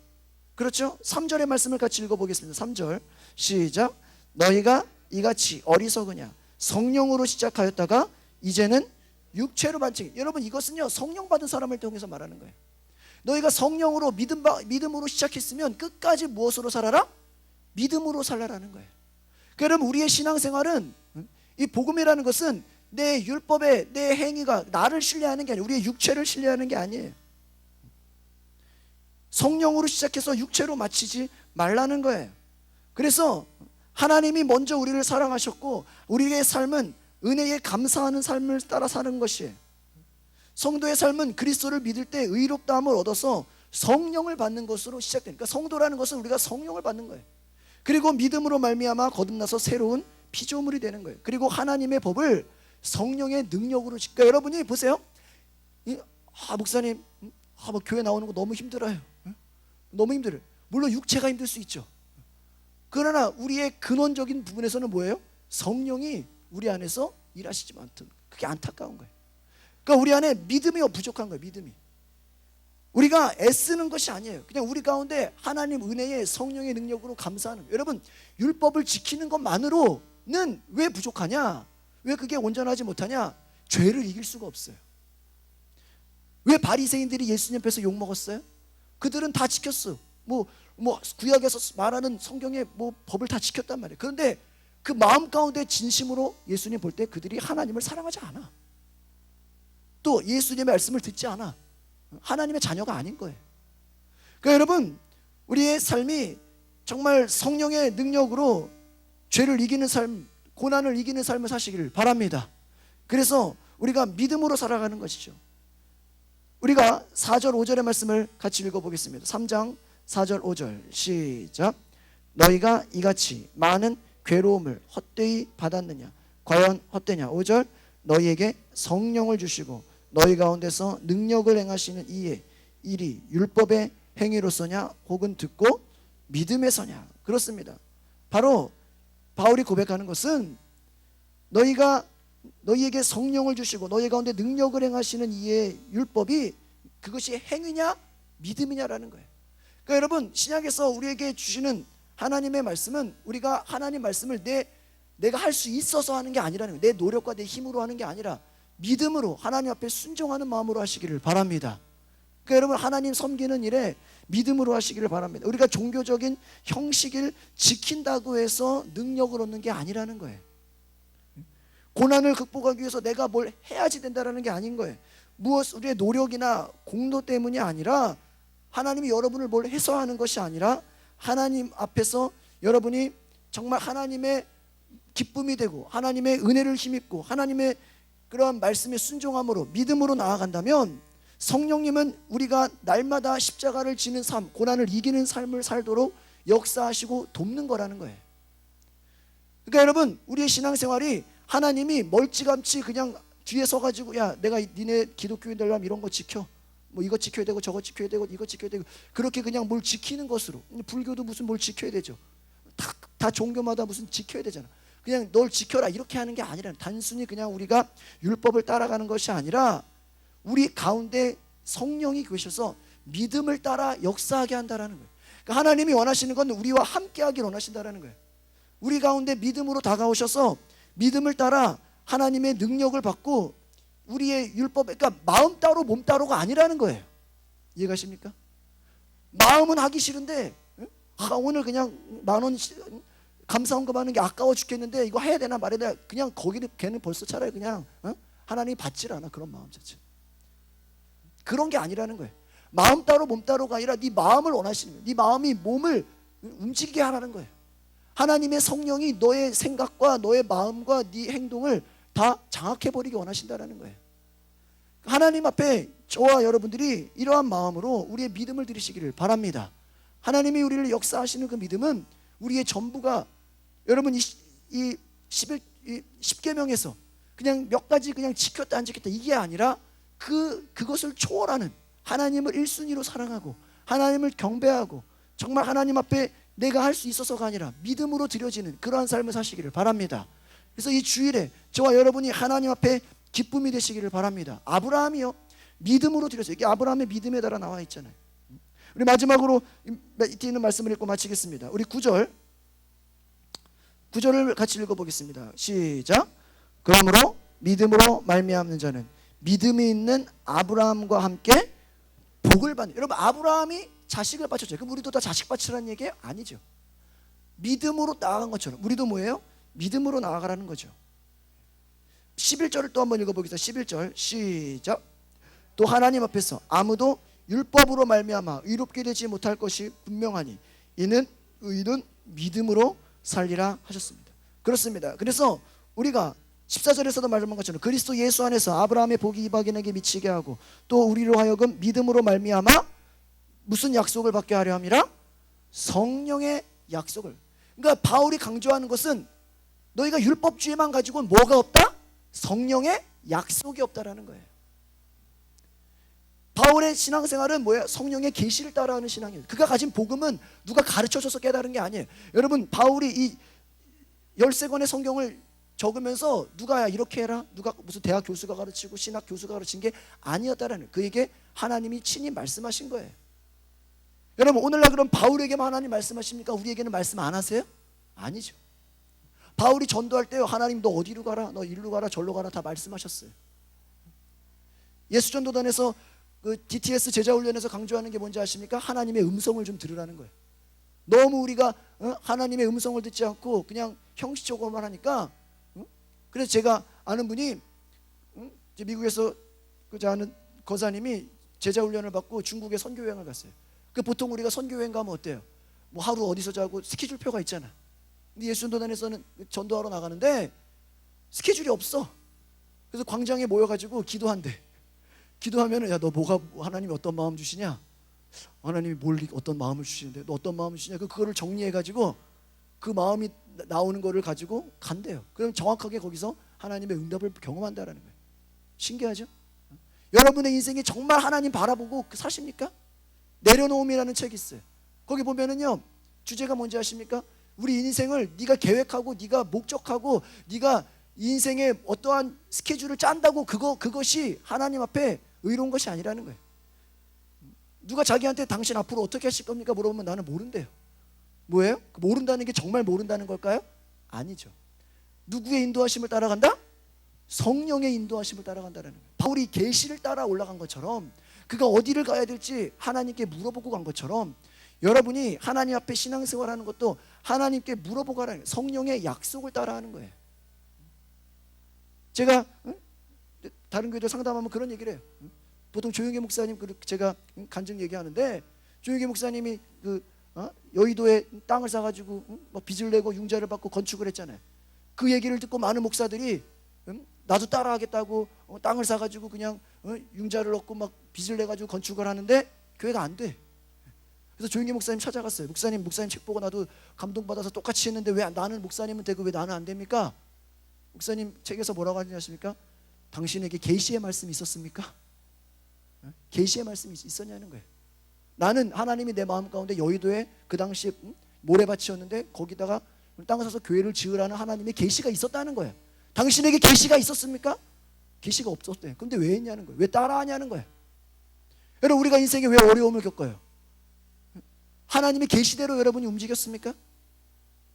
그렇죠? 3절의 말씀을 같이 읽어보겠습니다. 3절 시작. 너희가 이같이 어리석으냐? 성령으로 시작하였다가 이제는 육체로 반칙. 여러분, 이것은요 성령 받은 사람을 통해서 말하는 거예요. 너희가 성령으로 믿음으로 시작했으면 끝까지 무엇으로 살아라? 믿음으로 살라라는 거예요. 그럼 우리의 신앙생활은, 이 복음이라는 것은 내 율법에 내 행위가 나를 신뢰하는 게 아니에요. 우리의 육체를 신뢰하는 게 아니에요. 성령으로 시작해서 육체로 마치지 말라는 거예요. 그래서 하나님이 먼저 우리를 사랑하셨고 우리의 삶은 은혜에 감사하는 삶을 따라 사는 것이에요. 성도의 삶은 그리스도를 믿을 때 의롭다함을 얻어서 성령을 받는 것으로 시작되니까, 성도라는 것은 우리가 성령을 받는 거예요. 그리고 믿음으로 말미암아 거듭나서 새로운 피조물이 되는 거예요. 그리고 하나님의 법을 성령의 능력으로 지켜. 여러분이 보세요. 목사님, 뭐 교회 나오는 거 너무 힘들어요. 너무 힘들어요. 물론 육체가 힘들 수 있죠. 그러나 우리의 근원적인 부분에서는 뭐예요? 성령이 우리 안에서 일하시지 않던, 그게 안타까운 거예요. 그러니까 우리 안에 믿음이 부족한 거예요. 믿음이. 우리가 애쓰는 것이 아니에요. 그냥 우리 가운데 하나님 은혜의 성령의 능력으로 감사하는 거예요. 여러분, 율법을 지키는 것만으로는 왜 부족하냐? 왜 그게 온전하지 못하냐? 죄를 이길 수가 없어요. 왜 바리새인들이 예수님 앞에서 욕먹었어요? 그들은 다 지켰어. 뭐 구약에서 말하는 성경의 법을 다 지켰단 말이에요. 그런데 그 마음 가운데 진심으로 예수님 볼 때 그들이 하나님을 사랑하지 않아. 또 예수님의 말씀을 듣지 않아. 하나님의 자녀가 아닌 거예요. 그러니까 여러분, 우리의 삶이 정말 성령의 능력으로 죄를 이기는 삶, 고난을 이기는 삶을 사시기를 바랍니다. 그래서 우리가 믿음으로 살아가는 것이죠. 우리가 4절 5절의 말씀을 같이 읽어보겠습니다. 3장 4절 5절 시작. 너희가 이같이 많은 괴로움을 헛되이 받았느냐? 과연 헛되냐? 5절 너희에게 성령을 주시고 너희 가운데서 능력을 행하시는 이의 일이 율법의 행위로서냐 혹은 듣고 믿음에서냐? 그렇습니다. 바로 바울이 고백하는 것은 너희에게 성령을 주시고 너희 가운데 능력을 행하시는 이의 율법이 그것이 행위냐 믿음이냐라는 거예요. 그러니까 여러분, 신약에서 우리에게 주시는 하나님의 말씀은 우리가 하나님 말씀을 내가 할 수 있어서 하는 게 아니라는 거예요. 내 노력과 내 힘으로 하는 게 아니라 믿음으로 하나님 앞에 순종하는 마음으로 하시기를 바랍니다. 그러니까 여러분, 하나님 섬기는 일에 믿음으로 하시기를 바랍니다. 우리가 종교적인 형식을 지킨다고 해서 능력을 얻는 게 아니라는 거예요. 고난을 극복하기 위해서 내가 뭘 해야지 된다는 게 아닌 거예요. 우리의 노력이나 공로 때문이 아니라, 하나님이 여러분을 뭘 해서 하는 것이 아니라 하나님 앞에서 여러분이 정말 하나님의 기쁨이 되고 하나님의 은혜를 힘입고 하나님의 그러한 말씀에 순종함으로 믿음으로 나아간다면, 성령님은 우리가 날마다 십자가를 지는 삶, 고난을 이기는 삶을 살도록 역사하시고 돕는 거라는 거예요. 그러니까 여러분, 우리의 신앙생활이 하나님이 멀찌감치 그냥 뒤에 서가지고 야, 내가 니네 기독교인 되려면 이런 거 지켜, 뭐 이거 지켜야 되고 저거 지켜야 되고 이거 지켜야 되고, 그렇게 그냥 뭘 지키는 것으로, 불교도 무슨 뭘 지켜야 되죠. 다 종교마다 무슨 지켜야 되잖아. 그냥 널 지켜라 이렇게 하는 게 아니라, 단순히 그냥 우리가 율법을 따라가는 것이 아니라 우리 가운데 성령이 계셔서 믿음을 따라 역사하게 한다라는 거예요. 그러니까 하나님이 원하시는 건 우리와 함께하기를 원하신다라는 거예요. 우리 가운데 믿음으로 다가오셔서 믿음을 따라 하나님의 능력을 받고 우리의 율법, 그러니까 마음 따로 몸 따로가 아니라는 거예요. 이해가십니까? 마음은 하기 싫은데 오늘 그냥 10,000원 감사헌금 하는 게 아까워 죽겠는데 이거 해야 되나 말해야 되나, 그냥 거기는 걔는 벌써 차라리 그냥 하나님이 받질 않아. 그런 마음 자체, 그런 게 아니라는 거예요. 마음 따로 몸 따로가 아니라 네 마음을 원하시는 거예요. 네 마음이 몸을 움직이게 하라는 거예요. 하나님의 성령이 너의 생각과 너의 마음과 네 행동을 다 장악해버리기 원하신다는 거예요. 하나님 앞에 저와 여러분들이 이러한 마음으로 우리의 믿음을 드리시기를 바랍니다. 하나님이 우리를 역사하시는 그 믿음은 우리의 전부가, 여러분 이 10계명에서 그냥 몇 가지 그냥 지켰다 안 지켰다 이게 아니라 그것을 초월하는 하나님을 1순위로 사랑하고 하나님을 경배하고 정말 하나님 앞에 내가 할 수 있어서가 아니라 믿음으로 드려지는 그러한 삶을 사시기를 바랍니다. 그래서 이 주일에 저와 여러분이 하나님 앞에 기쁨이 되시기를 바랍니다. 아브라함이요, 믿음으로 드렸어요. 이게 아브라함의 믿음에 따라 나와 있잖아요. 우리 마지막으로 뒤에 있는 말씀을 읽고 마치겠습니다. 우리 9절을 같이 읽어보겠습니다. 시작. 그러므로 믿음으로 말미암는 자는 믿음이 있는 아브라함과 함께 복을 받는. 여러분, 아브라함이 자식을 바쳤죠. 그럼 우리도 다 자식 바치라는 얘기예요? 아니죠. 믿음으로 나아간 것처럼 우리도 뭐예요? 믿음으로 나아가라는 거죠. 11절을 또 한번 읽어보겠습니다. 11절 시작. 또 하나님 앞에서 아무도 율법으로 말미암아 의롭게 되지 못할 것이 분명하니 이는 의인은 믿음으로 살리라 하셨습니다. 그렇습니다. 그래서 우리가 14절에서도 말한 것처럼 그리스도 예수 안에서 아브라함의 복이 이방인에게 미치게 하고 또 우리로 하여금 믿음으로 말미암아 무슨 약속을 받게 하려 함이라? 성령의 약속을. 그러니까 바울이 강조하는 것은 너희가 율법주의만 가지고는 뭐가 없다? 성령의 약속이 없다라는 거예요. 바울의 신앙생활은 뭐예요? 성령의 계시를 따라하는 신앙이에요. 그가 가진 복음은 누가 가르쳐줘서 깨달은 게 아니에요. 여러분, 바울이 이 13권의 성경을 적으면서 누가 이렇게 해라, 누가 무슨 대학 교수가 가르치고 신학 교수가 가르친 게 아니었다라는, 그에게 하나님이 친히 말씀하신 거예요. 여러분, 오늘날 그럼 바울에게만 하나님 말씀하십니까? 우리에게는 말씀 안 하세요? 아니죠. 바울이 전도할 때요, 하나님 너 어디로 가라, 너 일로 가라, 절로 가라 다 말씀하셨어요. 예수전도단에서 그 DTS 제자훈련에서 강조하는 게 뭔지 아십니까? 하나님의 음성을 좀 들으라는 거예요. 너무 우리가 하나님의 음성을 듣지 않고 그냥 형식적으로만 하니까. 그래서 제가 아는 분이 미국에서 그 아는 거사님이 제자훈련을 받고 중국에 선교여행을 갔어요. 그 보통 우리가 선교여행 가면 어때요? 뭐 하루 어디서 자고 스케줄표가 있잖아. 근데 예수전도단에서는 전도하러 나가는데 스케줄이 없어. 그래서 광장에 모여가지고 기도한대. 기도하면은 야, 너 뭐가, 하나님이 어떤 마음 주시냐? 하나님이 어떤 마음을 주시는데 너 어떤 마음을 주시냐? 그거를 정리해가지고 그 마음이 나오는 거를 가지고 간대요. 그럼 정확하게 거기서 하나님의 응답을 경험한다라는 거예요. 신기하죠? 여러분의 인생이 정말 하나님 바라보고 사십니까? 내려놓음이라는 책이 있어요. 거기 보면은요, 주제가 뭔지 아십니까? 우리 인생을 네가 계획하고 네가 목적하고 네가 인생의 어떠한 스케줄을 짠다고 그것이 하나님 앞에 의로운 것이 아니라는 거예요. 누가 자기한테 당신 앞으로 어떻게 하실 겁니까? 물어보면 나는 모른대요. 뭐예요? 모른다는 게 정말 모른다는 걸까요? 아니죠. 누구의 인도하심을 따라간다? 성령의 인도하심을 따라간다는 거예요. 바울이 계시를 따라 올라간 것처럼 그가 어디를 가야 될지 하나님께 물어보고 간 것처럼 여러분이 하나님 앞에 신앙생활하는 것도 하나님께 물어보고 가라는 거예요. 성령의 약속을 따라하는 거예요. 제가 다른 교회들 상담하면 그런 얘기를 해요. 보통 조용계 목사님, 제가 간증 얘기하는데 조용계 목사님이 여의도에 땅을 사가지고 빚을 내고 융자를 받고 건축을 했잖아요. 그 얘기를 듣고 많은 목사들이 나도 따라하겠다고 땅을 사가지고 그냥 융자를 넣고 막 빚을 내가지고 건축을 하는데 교회가 안 돼. 그래서 조용계 목사님 찾아갔어요. 목사님 책 보고 나도 감동받아서 똑같이 했는데 왜 나는 목사님은 되고 왜 나는 안 됩니까? 목사님 책에서 뭐라고 하는지 아십니까? 당신에게 계시의 말씀이 있었습니까? 계시의 말씀이 있었냐는 거예요. 나는 하나님이 내 마음 가운데 여의도에 그 당시에 모래밭이었는데 거기다가 땅을 사서 교회를 지으라는 하나님의 계시가 있었다는 거예요. 당신에게 계시가 있었습니까? 계시가 없었대. 근데 왜 했냐는 거예요. 왜 따라하냐는 거예요. 여러분, 우리가 인생에 왜 어려움을 겪어요? 하나님의 계시대로 여러분이 움직였습니까?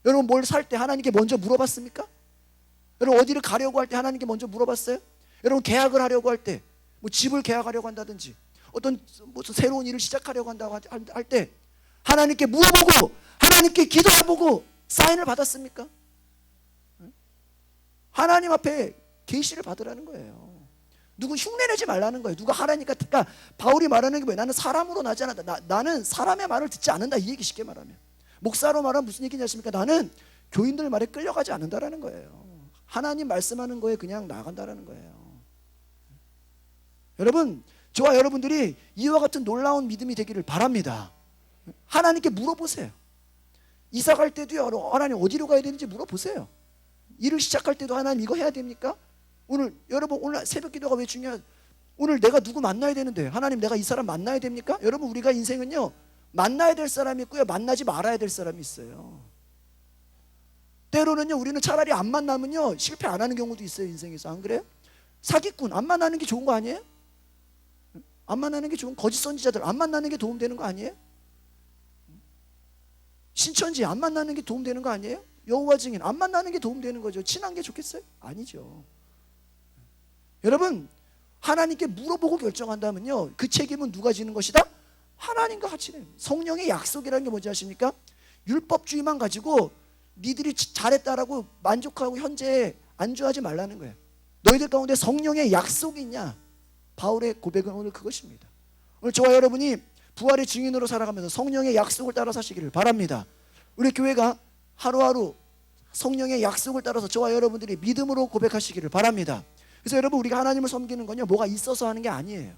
여러분, 뭘 살 때 하나님께 먼저 물어봤습니까? 여러분, 어디를 가려고 할 때 하나님께 먼저 물어봤어요? 여러분, 계약을 하려고 할 때, 뭐 집을 계약하려고 한다든지 어떤 무슨 새로운 일을 시작하려고 한다고 할 때 하나님께 물어보고 하나님께 기도해보고 사인을 받았습니까? 하나님 앞에 계시를 받으라는 거예요. 누구 흉내내지 말라는 거예요. 누가 하라니까. 그러니까 바울이 말하는 게 뭐예요? 나는 사람으로 나지 않았다. 나는 사람의 말을 듣지 않는다. 이 얘기 쉽게 말하면. 목사로 말하면 무슨 얘기냐십니까? 나는 교인들 말에 끌려가지 않는다라는 거예요. 하나님 말씀하는 거에 그냥 나간다라는 거예요. 여러분, 저와 여러분들이 이와 같은 놀라운 믿음이 되기를 바랍니다. 하나님께 물어보세요. 이사 갈 때도요, 하나님 어디로 가야 되는지 물어보세요. 일을 시작할 때도 하나님 이거 해야 됩니까? 오늘 여러분, 오늘 새벽 기도가 왜 중요해요? 오늘 내가 누구 만나야 되는데, 하나님 내가 이 사람 만나야 됩니까? 여러분, 우리가 인생은요, 만나야 될 사람이 있고요, 만나지 말아야 될 사람이 있어요. 때로는요, 우리는 차라리 안 만나면요 실패 안 하는 경우도 있어요, 인생에서. 안 그래요? 사기꾼 안 만나는 게 좋은 거 아니에요? 안 만나는 게 좋은, 거짓 선지자들 안 만나는 게 도움되는 거 아니에요? 신천지 안 만나는 게 도움되는 거 아니에요? 여호와 증인 안 만나는 게 도움되는 거죠. 친한 게 좋겠어요? 아니죠. 여러분, 하나님께 물어보고 결정한다면요, 그 책임은 누가 지는 것이다? 하나님과 같이 내요. 성령의 약속이라는 게 뭔지 아십니까? 율법주의만 가지고 니들이 잘했다라고 만족하고 현재에 안주하지 말라는 거예요. 너희들 가운데 성령의 약속이 있냐? 바울의 고백은 오늘 그것입니다. 오늘 저와 여러분이 부활의 증인으로 살아가면서 성령의 약속을 따라 사시기를 바랍니다. 우리 교회가 하루하루 성령의 약속을 따라서 저와 여러분들이 믿음으로 고백하시기를 바랍니다. 그래서 여러분, 우리가 하나님을 섬기는 건요, 뭐가 있어서 하는 게 아니에요.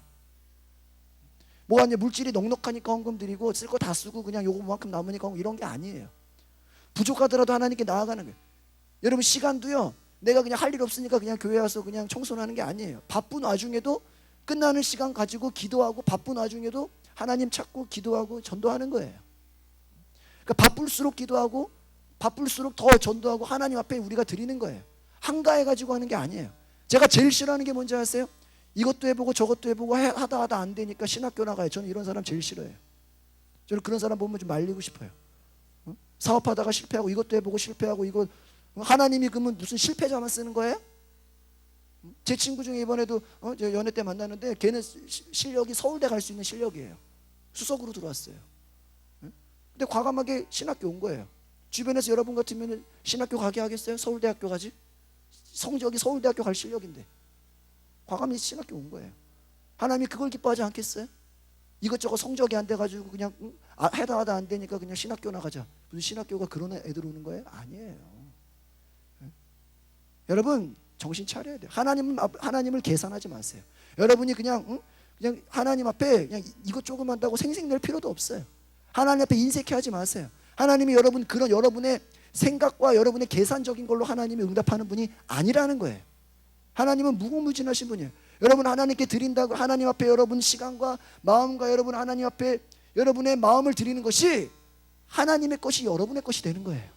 뭐가 이제 물질이 넉넉하니까 헌금 드리고 쓸 거 다 쓰고 그냥 요거만큼 남으니까 헌금, 이런 게 아니에요. 부족하더라도 하나님께 나아가는 거예요. 여러분, 시간도요, 내가 그냥 할 일 없으니까 그냥 교회 와서 그냥 청소하는 게 아니에요. 바쁜 와중에도 끝나는 시간 가지고 기도하고, 바쁜 와중에도 하나님 찾고 기도하고 전도하는 거예요. 그러니까 바쁠수록 기도하고 바쁠수록 더 전도하고 하나님 앞에 우리가 드리는 거예요. 한가해 가지고 하는 게 아니에요. 제가 제일 싫어하는 게 뭔지 아세요? 이것도 해보고 저것도 해보고 하다 안 되니까 신학교 나가요. 저는 이런 사람 제일 싫어해요. 저는 그런 사람 보면 좀 말리고 싶어요. 사업하다가 실패하고 이것도 해보고 실패하고, 이거 하나님이 그러면 무슨 실패자만 쓰는 거예요? 제 친구 중에 이번에도 저 연애 때 만났는데, 걔는 실력이 서울대 갈 수 있는 실력이에요. 수석으로 들어왔어요. 근데 과감하게 신학교 온 거예요. 주변에서 여러분 같으면 신학교 가게 하겠어요? 서울대학교 가지? 성적이 서울대학교 갈 실력인데 과감히 신학교 온 거예요. 하나님이 그걸 기뻐하지 않겠어요? 이것저것 성적이 안 돼가지고 그냥 하다 안 되니까 그냥 신학교 나가자. 무슨 신학교가 그런 애들 오는 거예요? 아니에요. 여러분, 정신 차려야 돼요. 하나님을 계산하지 마세요. 여러분이 그냥 하나님 앞에 그냥 이것 조금 한다고 생색낼 필요도 없어요. 하나님 앞에 인색해하지 마세요. 하나님이 그런 여러분의 생각과 여러분의 계산적인 걸로 하나님이 응답하는 분이 아니라는 거예요. 하나님은 무궁무진하신 분이에요. 여러분, 하나님께 드린다고 하나님 앞에 여러분 시간과 마음과 여러분 하나님 앞에 여러분의 마음을 드리는 것이 하나님의 것이 여러분의 것이 되는 거예요.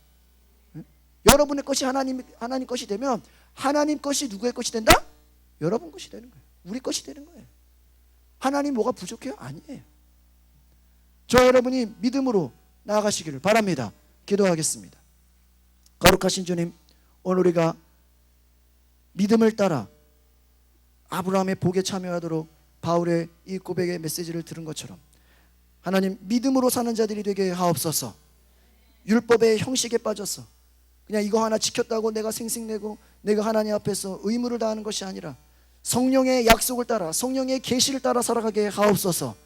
여러분의 것이 하나님 것이 되면 하나님 것이 누구의 것이 된다? 여러분 것이 되는 거예요. 우리 것이 되는 거예요. 하나님 뭐가 부족해요? 아니에요. 저 여러분이 믿음으로 나아가시기를 바랍니다. 기도하겠습니다. 거룩하신 주님, 오늘 우리가 믿음을 따라 아브라함의 복에 참여하도록 바울의 이 고백의 메시지를 들은 것처럼 하나님, 믿음으로 사는 자들이 되게 하옵소서. 율법의 형식에 빠져서 그냥 이거 하나 지켰다고 내가 생색내고 내가 하나님 앞에서 의무를 다하는 것이 아니라 성령의 약속을 따라 성령의 계시를 따라 살아가게 하옵소서.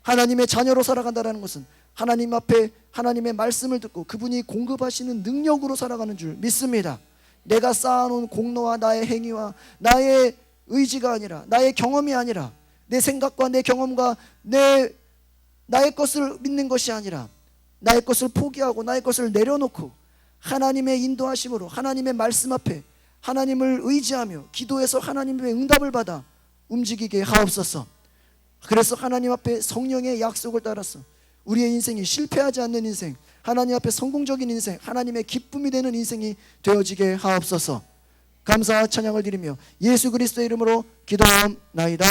하나님의 자녀로 살아간다는 것은 하나님 앞에 하나님의 말씀을 듣고 그분이 공급하시는 능력으로 살아가는 줄 믿습니다. 내가 쌓아놓은 공로와 나의 행위와 나의 의지가 아니라, 나의 경험이 아니라, 내 생각과 내 경험과 나의 것을 믿는 것이 아니라 나의 것을 포기하고 나의 것을 내려놓고 하나님의 인도하심으로 하나님의 말씀 앞에 하나님을 의지하며 기도해서 하나님의 응답을 받아 움직이게 하옵소서. 그래서 하나님 앞에 성령의 약속을 따라서 우리의 인생이 실패하지 않는 인생, 하나님 앞에 성공적인 인생, 하나님의 기쁨이 되는 인생이 되어지게 하옵소서. 감사와 찬양을 드리며 예수 그리스도의 이름으로 기도하옵나이다.